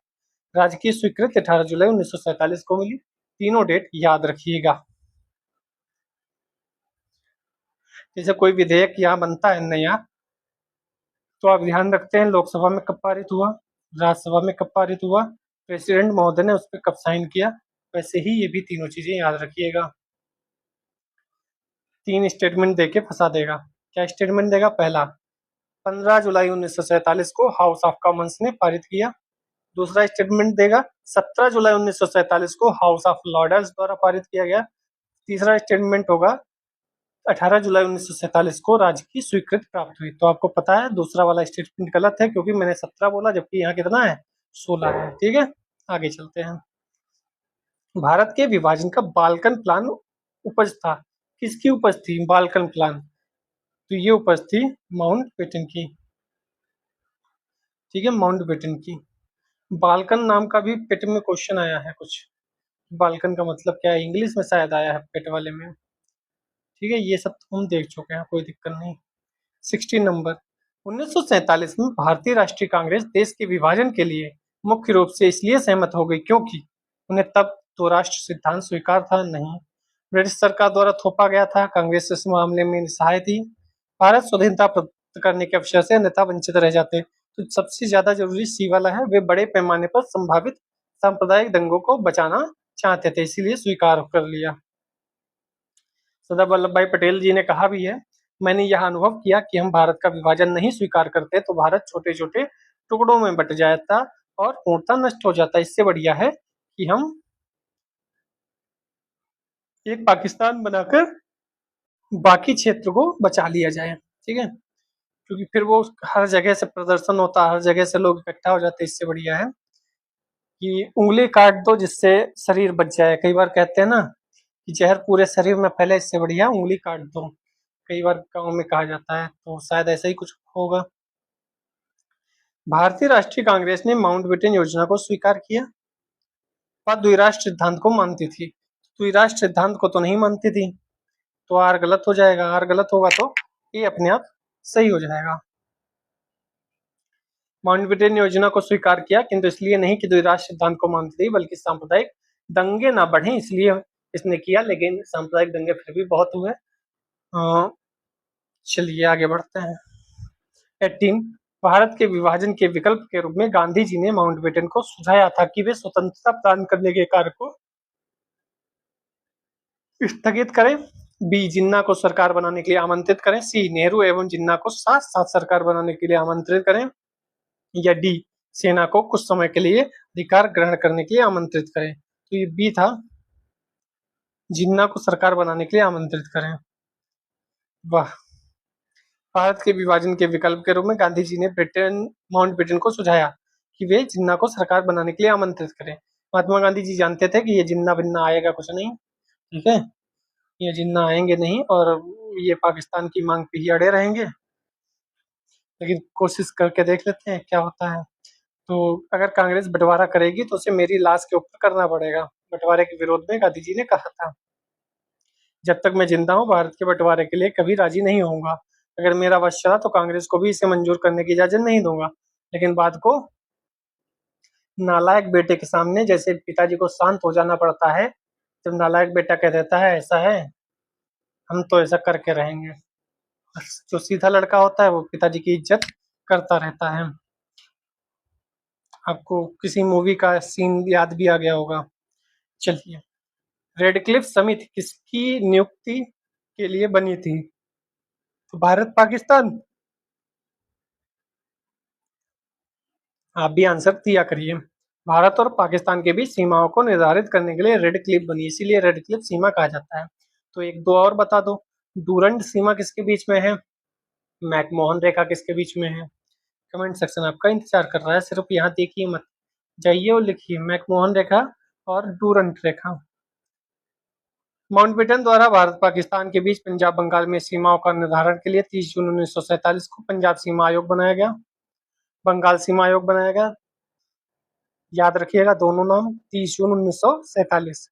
राजकीय स्वीकृति 18 जुलाई 1947 को मिली। तीनों डेट याद रखिएगा। जैसे कोई विधेयक यहाँ बनता है नया, तो आप ध्यान रखते हैं लोकसभा में कब पारित हुआ, राज्यसभा में कब पारित हुआ, प्रेसिडेंट महोदय ने उस पर कब साइन किया, वैसे ही ये भी तीनों चीजें याद रखिएगा। 3 स्टेटमेंट देके फंसा देगा। क्या स्टेटमेंट देगा? पहला, 15 जुलाई 1947 को हाउस ऑफ कॉमन्स ने पारित किया। दूसरा स्टेटमेंट देगा 17 जुलाई 1947 को हाउस ऑफ लॉर्ड्स द्वारा पारित किया गया। तीसरा स्टेटमेंट होगा 18 जुलाई 1947 को राज्य की स्वीकृति प्राप्त हुई। तो आपको पता है दूसरा वाला स्टेटमेंट गलत है, क्योंकि मैंने 17 बोला, जबकि यहाँ कितना है? 16 है। ठीक है, आगे चलते हैं। भारत के विभाजन का बाल्कन प्लान उपज था। किसकी उपज थी बाल्कन प्लान? तो ये उपज थी माउंटबेटन की। ठीक है, माउंटबेटन की। बाल्कन नाम का भी पेट में क्वेश्चन आया है कुछ, बाल्कन का मतलब क्या है, इंग्लिश में शायद आया है पेट वाले में। ठीक है, ये सब तो हम देख चुके हैं, कोई दिक्कत नहीं। 16 नंबर, 1947 में भारतीय राष्ट्रीय कांग्रेस देश के विभाजन के लिए मुख्य रूप से इसलिए सहमत हो गई क्योंकि उन्हें तब तो राष्ट्र सिद्धांत स्वीकार था नहीं, ब्रिटिश सरकार द्वारा थोपा गया था, कांग्रेस इस मामले में निस्सहाय थी, भारत स्वाधीनता प्राप्त करने के अवसर से नेता वंचित रह जाते। तो सबसे ज्यादा जरूरी सी वाला है, वे बड़े पैमाने पर संभावित सांप्रदायिक दंगों को बचाना चाहते थे, इसीलिए स्वीकार कर लिया। सरदार वल्लभ भाई पटेल जी ने कहा भी है, मैंने यह अनुभव किया कि हम भारत का विभाजन नहीं स्वीकार करते तो भारत छोटे छोटे टुकड़ों में बट जाता और पूर्णता नष्ट हो जाता। इससे बढ़िया है कि हम एक पाकिस्तान बनाकर बाकी क्षेत्र को बचा लिया जाए। ठीक है, क्योंकि फिर वो हर जगह से प्रदर्शन होता है, हर जगह से लोग इकट्ठा हो जाते हैं। इससे बढ़िया है कि उंगली काट दो जिससे शरीर बच जाए। कई बार कहते हैं ना कि जहर पूरे शरीर में फैले, इससे बढ़िया उंगली काट दो, कई बार गांव में कहा जाता है, तो शायद ऐसा ही कुछ होगा। भारतीय राष्ट्रीय कांग्रेस ने माउंटबेटन योजना को स्वीकार किया, वह द्विराष्ट्र सिद्धांत को मानती थी। द्विराष्ट्र सिद्धांत को तो नहीं मानती थी, तो आर गलत हो जाएगा। आर गलत होगा तो ये अपने आप सही हो जाएगा। माउंटबेटन योजना को स्वीकार किया, किंतु इसलिए नहीं कि द्विराष्ट्र सिद्धांत को मानती थी, बल्कि सांप्रदायिक दंगे ना बढ़े इसलिए इसने किया, लेकिन सांप्रदायिक दंगे फिर भी बहुत हुए। चलिए आगे बढ़ते हैं। 18, भारत के विभाजन के विकल्प के रूप में गांधी जी ने माउंटबेटन को सुझाया था कि वे स्वतंत्रता प्रदान करने के कार्य को स्थगित करें, बी जिन्ना को सरकार बनाने के लिए आमंत्रित करें, सी नेहरू एवं जिन्ना को साथ साथ सरकार बनाने के लिए आमंत्रित करें, या डी सेना को कुछ समय के लिए अधिकार ग्रहण करने के लिए आमंत्रित करें। तो ये बी था, जिन्ना को सरकार बनाने के लिए आमंत्रित करें। वाह। भारत के विभाजन के विकल्प के रूप में गांधी जी ने माउंटबेटन को सुझाया कि वे जिन्ना को सरकार बनाने के लिए आमंत्रित करें। महात्मा गांधी जी जानते थे कि ये जिन्ना बिन्ना आएगा कुछ नहीं, ठीक है, ये जिन्ना आएंगे नहीं और ये पाकिस्तान की मांग पे ही अड़े रहेंगे, लेकिन कोशिश करके देख लेते हैं क्या होता है। तो अगर कांग्रेस बंटवारा करेगी तो उसे मेरी लाश के ऊपर करना पड़ेगा, बंटवारे के विरोध में गांधी जी ने कहा था। जब तक मैं जिंदा हूँ भारत के बंटवारे के लिए कभी राजी नहीं होऊंगा। अगर मेरा वश चला तो कांग्रेस को भी इसे मंजूर करने की इजाजत नहीं दूंगा। लेकिन बात को नालायक बेटे के सामने जैसे पिताजी को शांत हो जाना पड़ता है, जब नालायक बेटा कह देता है ऐसा है, हम तो ऐसा करके रहेंगे। जो सीधा लड़का होता है वो पिताजी की इज्जत करता रहता है। आपको किसी मूवी का सीन याद भी आ गया होगा। चलिए, रेडक्लिफ समिति किसकी नियुक्ति के लिए बनी थी? तो भारत पाकिस्तान। आप भी आंसर दिया करिए। भारत और पाकिस्तान के बीच सीमाओं को निर्धारित करने के लिए रेड क्लिफ बनी, इसीलिए रेड क्लिफ सीमा कहा जाता है। तो एक दो और बता दो, डूरंड सीमा किसके बीच में है? मैकमोहन रेखा किसके बीच में है? कमेंट सेक्शन आपका इंतजार कर रहा है, सिर्फ यहाँ देखिए मत, जाइए और लिखिए मैकमोहन रेखा और डूरंड रेखा। माउंटबेटन द्वारा भारत पाकिस्तान के बीच पंजाब बंगाल में सीमाओं का निर्धारण के लिए 30 जून 1947 को पंजाब सीमा आयोग बनाया गया, बंगाल सीमा आयोग बनाया गया। याद रखिएगा दोनों नाम, 30 जून 1947।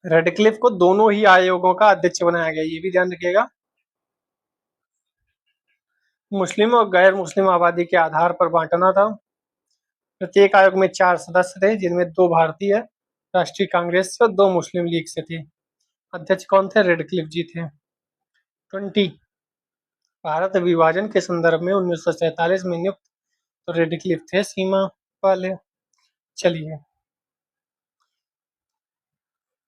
रेडक्लिफ को दोनों ही आयोगों का अध्यक्ष बनाया गया, ये भी ध्यान रखिएगा। मुस्लिम और गैर मुस्लिम आबादी के आधार पर बांटना था। प्रत्येक आयोग में 4 सदस्य थे, जिनमें 2 भारतीय राष्ट्रीय कांग्रेस से और 2 मुस्लिम लीग से थे। अध्यक्ष कौन थे? रेडक्लिफ जी थे। 20 भारत विभाजन के संदर्भ में 1947 में नियुक्त तो रेडक्लिफ थे सीमा वाले। चलिए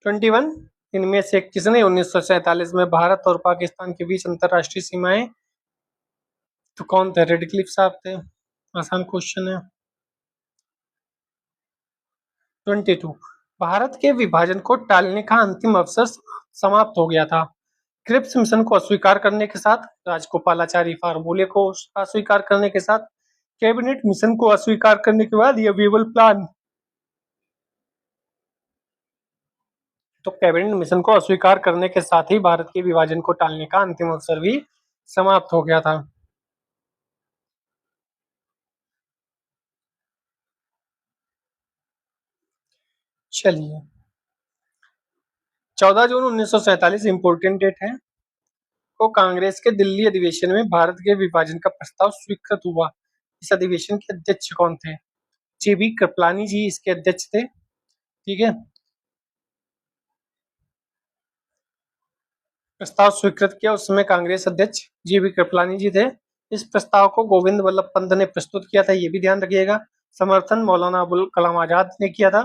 21 इनमें से किसने 1947 में भारत और पाकिस्तान के बीच अंतरराष्ट्रीय सीमाएं, तो कौन थे? रेडक्लिफ साहब थे। आसान क्वेश्चन है। 22 भारत के विभाजन को टालने का अंतिम अवसर समाप्त हो गया था। क्रिप्स मिशन को अस्वीकार करने के साथ, राजगोपालाचारी फार्मूले को अस्वीकार करने के साथ, कैबिनेट मिशन को अस्वीकार करने के बाद यह वेबल प्लान, तो कैबिनेट मिशन को अस्वीकार करने के साथ ही भारत के विभाजन को टालने का अंतिम अवसर भी समाप्त हो गया था। चलिए 14 जून 1947 इंपोर्टेंट डेट है, को कांग्रेस के दिल्ली अधिवेशन में भारत के विभाजन का प्रस्ताव स्वीकृत हुआ। इस अधिवेशन के अध्यक्ष कौन थे? जेबी कृपलानी जी इसके अध्यक्ष थे, ठीक है। प्रस्ताव स्वीकृत किया उस समय कांग्रेस अध्यक्ष जीबी कृपलानी जी थे। इस प्रस्ताव को गोविंद वल्लभ पंत ने प्रस्तुत किया था, ये भी ध्यान रखिएगा। समर्थन मौलाना अबुल कलाम आजाद ने किया था।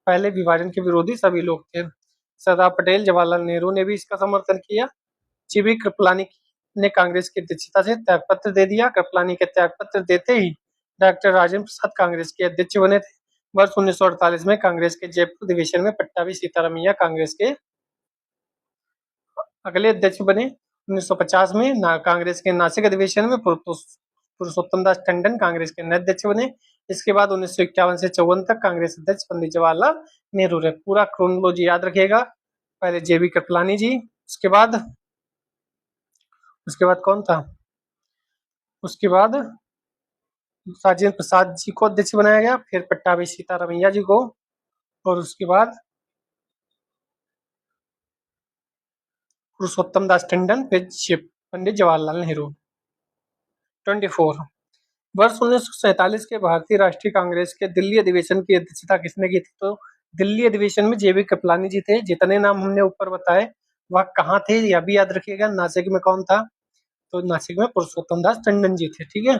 पहले विभाजन के विरोधी सभी लोग थे। सरदार पटेल, जवाहरलाल नेहरू ने भी इसका समर्थन किया। जीबी कृपलानी ने कांग्रेस की अध्यक्षता से त्यागपत्र दे दिया। कृपलानी के त्यागपत्र देते ही डॉक्टर राजेंद्र प्रसाद कांग्रेस के अध्यक्ष बने थे। वर्ष 1948 में कांग्रेस के जयपुर अधिवेशन में पट्टाभी सीतारामैया कांग्रेस के अगले अध्यक्ष बने। 1950 में कांग्रेस के नासिक अधिवेशन में पुरुषोत्तम दास टंडन कांग्रेस के नए अध्यक्ष बने। इसके बाद 1951 से 54 तक कांग्रेस अध्यक्ष पंडित जवाहरलाल नेहरू रहे। पूरा क्रोनोलॉजी याद रखिएगा। पहले जेबी कृपलानी जी, उसके बाद कौन था? उसके बाद राजेंद्र प्रसाद जी को अध्यक्ष बनाया गया, फिर पट्टाभी सीतारामैया जी को, और उसके बाद पुरुषोत्तम दास टंडन, फिर पंडित जवाहरलाल नेहरू। 24 वर्ष 1947 के भारतीय राष्ट्रीय कांग्रेस के दिल्ली अधिवेशन की अध्यक्षता किसने की थी? तो दिल्ली अधिवेशन में जेबी कृपलानी जी थे। जितने नाम हमने ऊपर बताए वह कहाँ थे यह भी याद रखिएगा। नासिक में कौन था? तो नासिक में पुरुषोत्तम दास टंडन जी थे, ठीक है।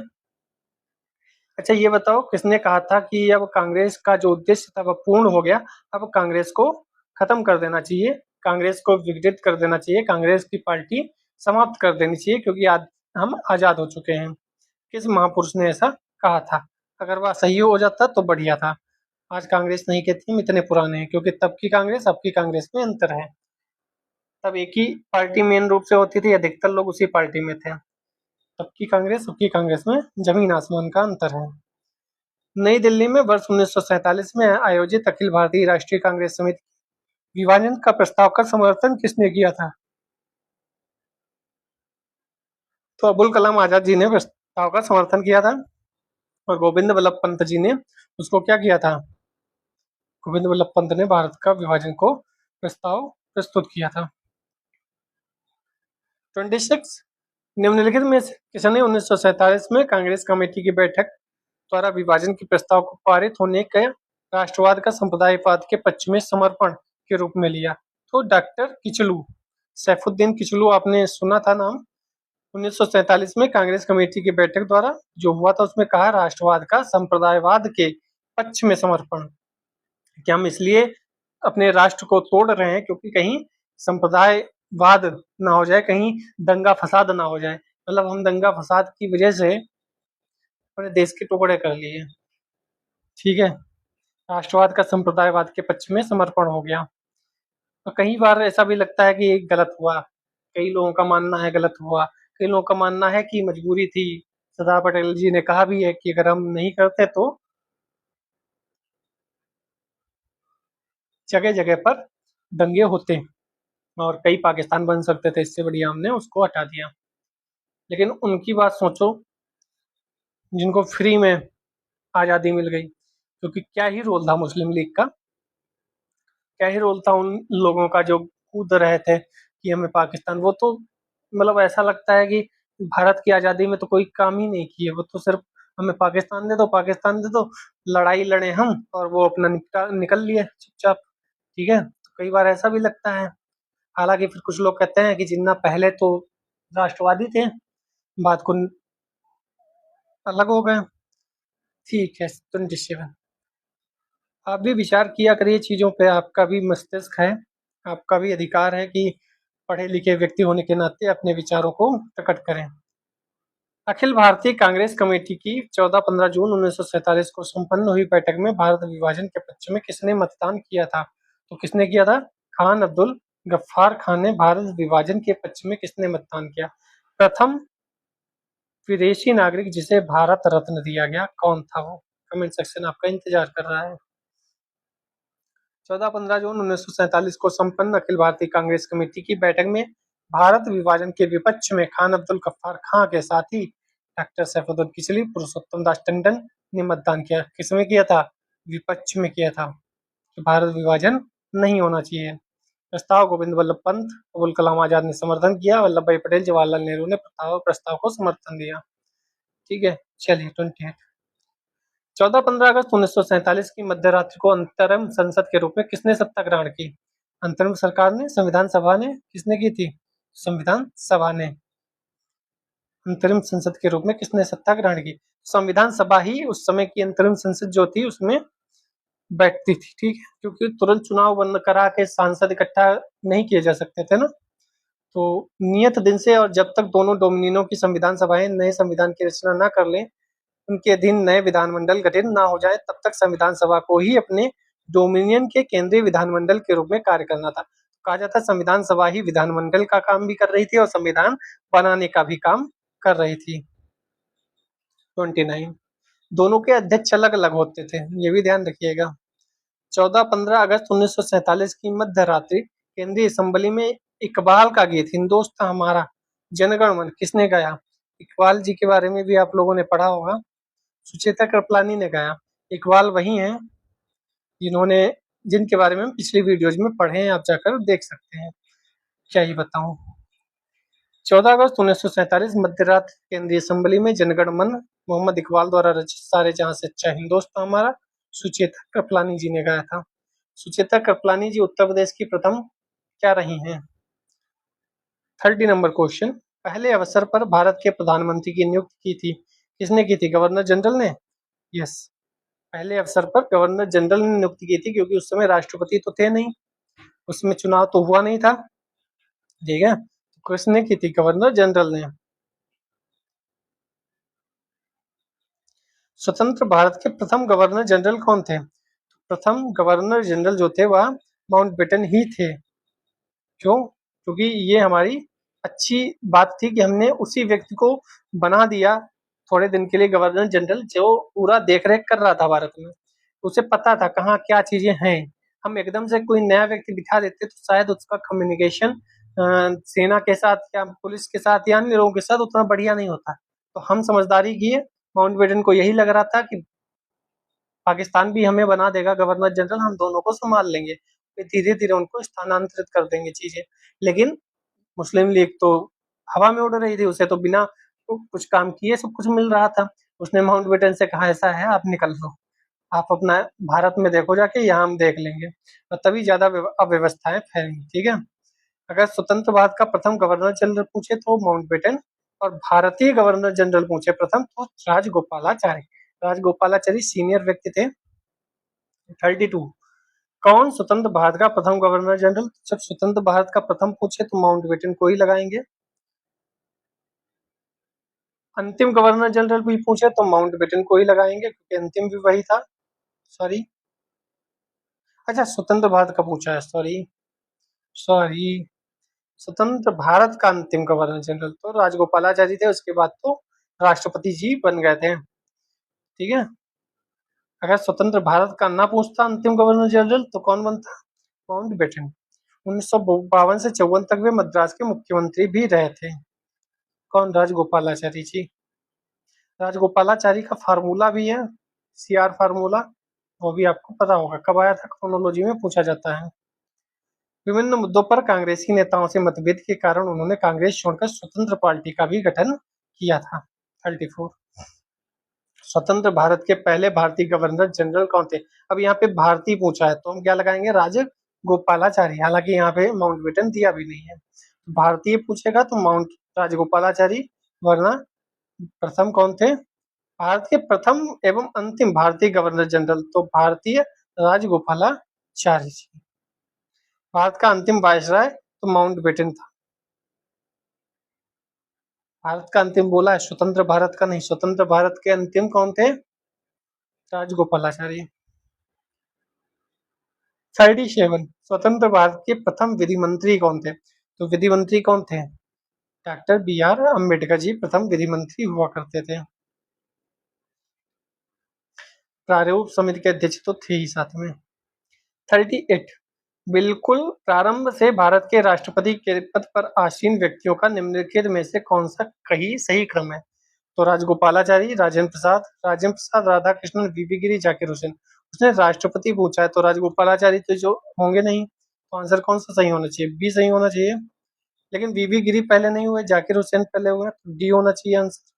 अच्छा ये बताओ, किसने कहा था कि अब कांग्रेस का जो उद्देश्य था वह पूर्ण हो गया, अब कांग्रेस को खत्म कर देना चाहिए, कांग्रेस को विघटित कर देना चाहिए, कांग्रेस की पार्टी समाप्त कर देनी चाहिए क्योंकि आज हम आज़ाद हो चुके हैं। किस महापुरुष ने ऐसा कहा था? अगर वह सही हो जाता तो बढ़िया था। आज कांग्रेस नहीं कहती हम इतने पुराने हैं, क्योंकि तब की कांग्रेस अब की कांग्रेस में अंतर है। तब एक ही पार्टी मेन रूप से होती थी, अधिकतर लोग उसी पार्टी में थे। तब की कांग्रेस अब की कांग्रेस में जमीन आसमान का अंतर है। नई दिल्ली में वर्ष 1947 में आयोजित अखिल भारतीय राष्ट्रीय कांग्रेस समिति विभाजन का प्रस्ताव का समर्थन किसने किया था? तो अबुल कलाम आजाद जी ने प्रस्ताव का समर्थन किया था और गोविंद वल्लभ पंत जी ने उसको क्या किया था? गोविंद वल्लभ पंत ने भारत का विभाजन को प्रस्ताव प्रस्तुत किया था। 26 निम्नलिखित में से किसने 1947 में कांग्रेस कमेटी की बैठक द्वारा विभाजन के प्रस्ताव को पारित होने के राष्ट्रवाद का संप्रदायवाद के पक्ष में समर्पण के रूप में लिया? तो डॉक्टर किचलू, सैफुद्दीन किचलू, आपने सुना था नाम। 1947 में कांग्रेस कमेटी की बैठक द्वारा जो हुआ था उसमें कहा राष्ट्रवाद का संप्रदायवाद के पक्ष में समर्पण, कि हम इसलिए अपने राष्ट्र को तोड़ रहे हैं क्योंकि कहीं संप्रदायवाद ना हो जाए, कहीं दंगा फसाद ना हो जाए। मतलब हम दंगा फसाद की वजह से अपने देश के टुकड़े कर लिए। ठीक है, राष्ट्रवाद का संप्रदायवाद के पक्ष में समर्पण हो गया। तो कई बार ऐसा भी लगता है कि ये गलत हुआ, कई लोगों का मानना है गलत हुआ, कई लोगों का मानना है कि मजबूरी थी। सरदार पटेल जी ने कहा भी है कि अगर हम नहीं करते तो जगह जगह पर दंगे होते और कई पाकिस्तान बन सकते थे, इससे बढ़िया हमने उसको हटा दिया। लेकिन उनकी बात सोचो जिनको फ्री में आज़ादी मिल गई, क्योंकि क्या ही रोल था मुस्लिम लीग का, क्या ही रोल था उन लोगों का जो कूद रहे थे कि हमें पाकिस्तान, वो तो मतलब ऐसा लगता है कि भारत की आज़ादी में तो कोई काम ही नहीं किए, वो तो सिर्फ हमें पाकिस्तान दे दो, पाकिस्तान दे दो, लड़ाई लड़े हम और वो अपना निकल लिए चुपचाप। ठीक है, तो कई बार ऐसा भी लगता है। हालांकि फिर कुछ लोग कहते हैं कि जिन्ना पहले तो राष्ट्रवादी थे, बात को अलग हो गए। ठीक है, 27 आप भी विचार किया करिए चीज़ों पे, आपका भी मस्तिष्क है, आपका भी अधिकार है कि पढ़े लिखे व्यक्ति होने के नाते अपने विचारों को प्रकट करें। अखिल भारतीय कांग्रेस कमेटी की 14-15 जून 1947 को संपन्न हुई बैठक में भारत विभाजन के पक्ष में किसने मतदान किया था? तो किसने किया था? खान अब्दुल गफ्फार खान ने भारत विभाजन के पक्ष में किसने मतदान किया? प्रथम विदेशी नागरिक जिसे भारत रत्न दिया गया कौन था वो? कमेंट सेक्शन आपका इंतजार कर रहा है। 14-15 जून 1947 को संपन्न अखिल भारतीय कांग्रेस कमेटी की बैठक में भारत विभाजन के विपक्ष में खान अब्दुल गफ्फार खां के साथ ही डॉक्टर सैफुद्दीन किचली, पुरुषोत्तम दास टंडन ने मतदान किया। किसमें किया था? विपक्ष में किया था कि भारत विभाजन नहीं होना चाहिए। प्रस्ताव गोविंद वल्लभ पंत, अबुल कलाम आजाद ने समर्थन किया, वल्लभ भाई पटेल, जवाहरलाल नेहरू ने प्रस्ताव को समर्थन दिया। ठीक है, चलिए 28 14-15 अगस्त 1947 की मध्यरात्रि को अंतरिम संसद के रूप में किसने सत्ता ग्रहण की? अंतरिम सरकार ने, संविधान सभा ने, किसने की थी? संविधान सभा ने। अंतरिम संसद के रूप में किसने सत्ता ग्रहण की? संविधान सभा ही उस समय की अंतरिम संसद जो थी उसमें बैठती थी। ठीक है, क्योंकि तुरंत चुनाव बंद करा के सांसद इकट्ठा नहीं किए जा सकते थे ना, तो नियत दिन से और जब तक दोनों डोमिनियनों की संविधान सभाएं नए संविधान की रचना न कर लें, उनके अधीन नए विधानमंडल गठित ना हो जाए, तब तक संविधान सभा को ही अपने डोमिनियन के केंद्रीय विधानमंडल के रूप में कार्य करना था। कहा जाता है संविधान सभा ही विधानमंडल का काम भी कर रही थी और संविधान बनाने का भी काम कर रही थी। 29 दोनों के अध्यक्ष अलग अलग होते थे, ये भी ध्यान रखिएगा। 14-15 अगस्त 1947 की मध्य रात्रि केंद्रीय असेंबली में इकबाल का गीत हिंदुस्तान हमारा जनगण मन किसने गाया? इकबाल जी के बारे में भी आप लोगों ने पढ़ा होगा, सुचेता कृपलानी ने गाया। इकबाल वही हैं जिन्होंने, जिनके बारे में पिछली वीडियोज में पढ़े हैं, आप जाकर देख सकते हैं। क्या ही बताऊं। 14 अगस्त 1947 मध्य रात केंद्रीय असेंबली में जनगण मन मोहम्मद इकबाल द्वारा रचित सारे जहां से अच्छा हिंदुस्तान हमारा सुचेता कृपलानी जी ने गाया था। सुचेता कृपलानी जी उत्तर प्रदेश की प्रथम क्या रही हैं? 30 नंबर क्वेश्चन, पहले अवसर पर भारत के प्रधानमंत्री की नियुक्ति की थी, किसने की थी? गवर्नर जनरल ने। यस, पहले अवसर पर गवर्नर जनरल ने नियुक्ति की थी, क्योंकि उस समय राष्ट्रपति तो थे नहीं, उसमें चुनाव तो हुआ नहीं था। ठीक है, किसने की थी? गवर्नर जनरल ने। स्वतंत्र भारत के प्रथम गवर्नर जनरल कौन थे? प्रथम गवर्नर जनरल जो थे वह माउंटबेटन ही थे। क्यों? क्योंकि ये हमारी अच्छी बात थी कि हमने उसी व्यक्ति को बना दिया थोड़े दिन के लिए गवर्नर जनरल, जो पूरा देख-रेख कर रहा था भारत में। उसे पता था कहाँ क्या चीज़ें हैं। हम एकदम से कोई नया व्यक्ति बिठा देते तो शायद उसका कम्युनिकेशन सेना के साथ या पुलिस के साथ या अन्य लोगों के साथ उतना बढ़िया नहीं होता। तो हम समझदारी किए, माउंटबेटन को यही लग रहा था कि पाकिस्तान भी हमें बना देगा गवर्नर जनरल, हम दोनों को संभाल लेंगे। फिर धीरे-धीरे उनको स्थानांतरित कर देंगे चीज़ें। लेकिन मुस्लिम लीग तो हवा में उड़ रही थी, उसे तो बिना कुछ काम किए सब कुछ मिल रहा था। उसने माउंटबेटन से कहा ऐसा है आप निकल लो, आप अपना भारत में देखो जाके, यहाँ हम देख लेंगे। और तभी ज़्यादा अव्यवस्थाएँ फैली, ठीक है? अगर स्वतंत्र भारत का प्रथम गवर्नर जनरल पूछे तो माउंटबेटन, और भारतीय गवर्नर जनरल पूछे प्रथम तो राजगोपालाचारी। राजगोपालाचारी सीनियर व्यक्ति थे। 32 कौन स्वतंत्र भारत का प्रथम गवर्नर जनरल? जब स्वतंत्र भारत का प्रथम पूछे तो माउंटबेटन को ही लगाएंगे। अंतिम गवर्नर जनरल भी पूछे तो माउंटबेटन को ही लगाएंगे क्योंकि अंतिम भी वही था। सॉरी, अच्छा स्वतंत्र भारत का पूछा है, सॉरी सॉरी। स्वतंत्र भारत का अंतिम गवर्नर जनरल तो राजगोपालाचारी थे, उसके बाद तो राष्ट्रपति जी बन गए थे, ठीक है। अगर स्वतंत्र भारत का ना पूछता अंतिम गवर्नर जनरल तो कौन बनता? माउंटबेटन। 1952 से 54 तक वे मद्रास के मुख्यमंत्री भी रहे थे। कौन? राजगोपालाचारी जी। राजगोपालाचारी का फार्मूला भी है, सीआर फार्मूला, वो भी आपको पता होगा, कब आया था? क्रोनोलॉजी में पूछा जाता है। विभिन्न मुद्दों पर कांग्रेसी नेताओं से मतभेद के कारण उन्होंने कांग्रेस छोड़कर स्वतंत्र पार्टी का भी गठन किया था। 34 स्वतंत्र भारत के पहले भारतीय गवर्नर जनरल कौन थे? अब यहाँ पे भारतीय पूछा है तो हम क्या लगाएंगे? राजगोपालाचारी। हालांकि यहाँ पे माउंटबेटन दिया भी नहीं है। भारतीय पूछेगा तो माउंट राजगोपालाचारी, वरना प्रथम कौन थे? भारत के प्रथम एवं अंतिम भारतीय गवर्नर जनरल तो भारतीय राजगोपालाचारी जी। भारत का अंतिम वायसराय तो माउंटबेटन था। भारत का अंतिम बोला है, स्वतंत्र भारत का नहीं। स्वतंत्र भारत के अंतिम कौन थे? राजगोपालाचारी। 37 स्वतंत्र भारत के प्रथम विधि मंत्री कौन थे? तो विधि मंत्री कौन थे? Doctor B are Ambedkar ji प्रथम विधि मंत्री हुआ करते थे। प्रारूप समिति के अध्यक्ष तो थे ही साथ में। 38 बिल्कुल प्रारंभ से भारत के राष्ट्रपति के पद पर आसीन व्यक्तियों का निम्नलिखित में से कौन सा कहीं सही क्रम है? तो राजगोपालाचारी, राजेंद्र प्रसाद, राधाकृष्णन, वीवी गिरी, जाकिर हुसैन। उसने राष्ट्रपति पूछा है तो राजगोपालाचारी तो जो होंगे नहीं, तो आंसर कौन सा सही होना चाहिए? बी सही होना चाहिए। लेकिन वीवी गिरी पहले नहीं हुए, जाकिर हुसैन पहले हुए, तो डी होना चाहिए आंसर।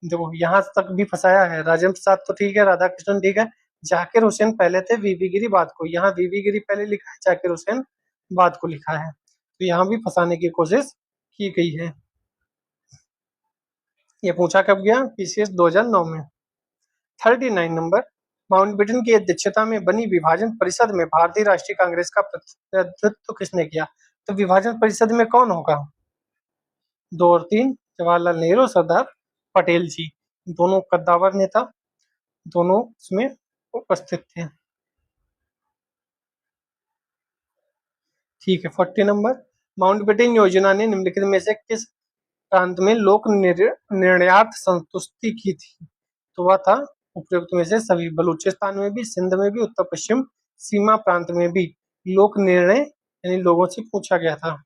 देखो यहाँ तक भी फंसाया है। राजेंद्र प्रसाद तो ठीक है, राधाकृष्णन ठीक है, जाकिर हुसैन पहले थे, वीवी गिरी बाद को। यहाँ वीवी गिरी पहले लिखा है, जाकिर हुसैन बाद को लिखा है, तो यहाँ भी फंसाने की कोशिश की गई है। ये पूछा कब गया? पीसीएस 2009 में। 39 नंबर माउंटबेटन की अध्यक्षता में बनी विभाजन परिषद में भारतीय राष्ट्रीय कांग्रेस का प्रतिनिधित्व किसने किया? तो विभाजन परिषद में कौन होगा? 2 और 3 जवाहरलाल नेहरू, सरदार पटेल जी, दोनों कद्दावर नेता, दोनों इसमें उपस्थित थे। ठीक है। 40 नंबर माउंटबेटन योजना ने निम्नलिखित में से किस प्रांत में लोक निर्णयार्थ संतुष्टि की थी? तो वह था उपयुक्त में से सभी। बलूचिस्तान में भी, सिंध में भी, उत्तर पश्चिम सीमा प्रांत में भी लोक निर्णय यानी लोगों से पूछा गया था।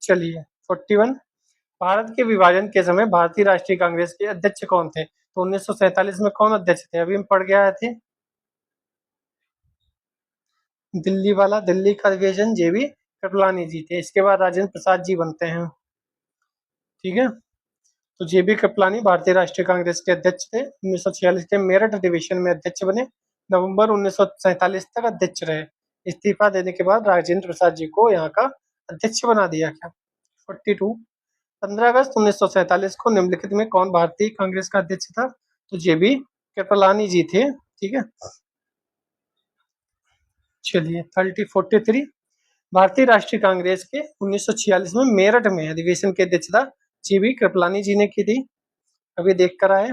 चलिए 41 भारत के विभाजन के समय भारतीय राष्ट्रीय कांग्रेस के अध्यक्ष कौन थे? तो 1947 में कौन अध्यक्ष थे? अभी हम पढ़ के आए थे, दिल्ली वाला, दिल्ली का अधिवेशन जेबी कृपलानी जी थे। इसके बाद राजेंद्र प्रसाद जी बनते हैं, ठीक है। तो जेबी कृपलानी भारतीय राष्ट्रीय कांग्रेस के अध्यक्ष थे। 1946 के मेरठ अधिवेशन में अध्यक्ष बने, नवंबर 1947 तक अध्यक्ष रहे। इस्तीफा देने के बाद राजेंद्र प्रसाद जी को यहाँ का अध्यक्ष बना दिया गया। 42 15 अगस्त 1947 को निम्नलिखित में कौन भारतीय कांग्रेस का अध्यक्ष था? तो जेबी कृपलानी जी थे, ठीक है। चलिए 43 भारतीय राष्ट्रीय कांग्रेस के 1946 में मेरठ में अधिवेशन की अध्यक्षता जीवी कृपलानी जी ने की थी। अभी देख कर आए।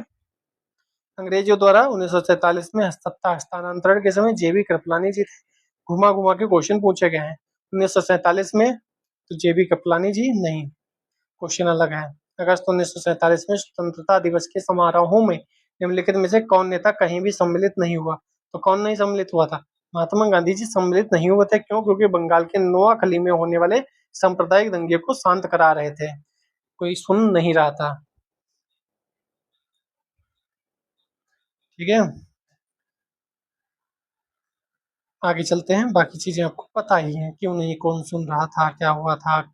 अंग्रेजों द्वारा 1947 में सत्ता हस्तांतरण के समय जेबी कृपलानी जी थे। घुमा घुमा के क्वेश्चन पूछे गए हैं। 1947 में तो जेबी कृपलानी जी नहीं, क्वेश्चन अलग है। अगस्त 1947 में स्वतंत्रता दिवस के समारोहों में निम्नलिखित में से कौन नेता कहीं भी सम्मिलित नहीं हुआ? तो कौन नहीं सम्मिलित हुआ था? महात्मा गांधी जी सम्मिलित नहीं हुए थे। क्यों? क्योंकि बंगाल के नोआखली में होने वाले सांप्रदायिक दंगे को शांत करा रहे थे, कोई सुन नहीं रहा था। ठीक है, आगे चलते हैं। बाकी चीजें आपको पता ही है, क्यों नहीं, कौन सुन रहा था, क्या हुआ था।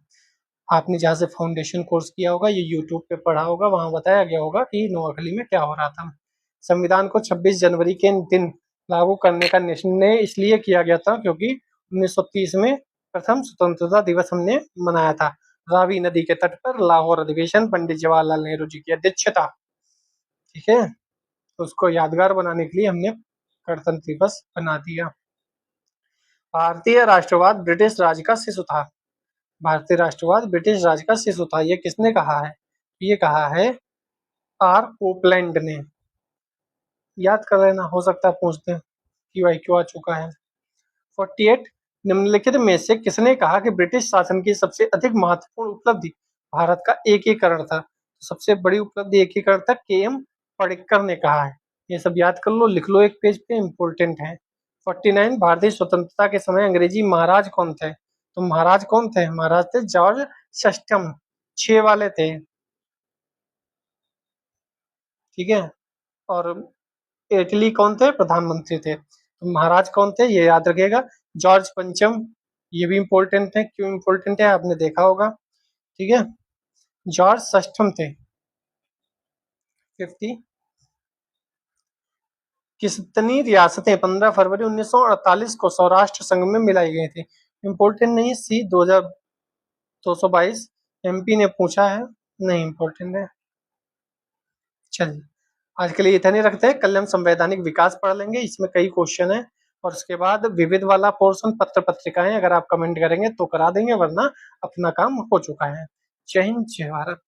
आपने जहाँ से फाउंडेशन कोर्स किया होगा, ये यूट्यूब पे पढ़ा होगा, वहां बताया गया होगा कि नोआखली में क्या हो रहा था। संविधान को 26 जनवरी के दिन लागू करने का निर्णय इसलिए किया गया था क्योंकि 1930 में प्रथम स्वतंत्रता दिवस हमने मनाया था। रावी नदी के तट पर लाहौर अधिवेशन, पंडित जवाहरलाल नेहरू जी की अध्यक्षता। ठीक है, तो उसको यादगार बनाने के लिए हमने गणतंत्र दिवस बना दिया। भारतीय राष्ट्रवाद ब्रिटिश राज का शिशु था। भारतीय राष्ट्रवाद ब्रिटिश राज का शिशु था, ये किसने कहा है? ये कहा है आर कोपलैंड ने। याद कर लेना, हो सकता है पूछ दें, क्यों आ चुका है। 48 निम्नलिखित में से किसने कहा कि ब्रिटिश शासन की सबसे अधिक महत्वपूर्ण उपलब्धि भारत का एकीकरण था? सबसे बड़ी उपलब्धि एकीकरण था, के.एम. पडिक्कर ने कहा है। ये सब याद कर लो, लिख लो एक पेज पे, इंपॉर्टेंट है। 49 भारतीय स्वतंत्रता के समय अंग्रेजी महाराज कौन थे? तो महाराज कौन थे? महाराज थे जॉर्ज सस्टम, 6 वाले थे। ठीक है, और इटली कौन थे? प्रधानमंत्री थे। तो महाराज कौन थे ये याद रखिएगा, जॉर्ज पंचम। ये भी इम्पोर्टेंट है, क्यों इम्पोर्टेंट है आपने देखा होगा। ठीक है, जॉर्ज सस्टम थे। 50 कितनी रियासतें 15 फरवरी 1948 को सौराष्ट्र संघ में मिलाई गई थी? इम्पोर्टेंट नहीं, सी 2222 एमपी ने पूछा है, नहीं इम्पोर्टेंट है। चलिए, आज के लिए इतना ही रखते हैं। कल हम संवैधानिक विकास पढ़ लेंगे, इसमें कई क्वेश्चन है। और उसके बाद विविध वाला पोर्शन, पत्र पत्रिकाएं, अगर आप कमेंट करेंगे तो करा देंगे, वरना अपना काम हो चुका है। जय हिंद, जय भारत।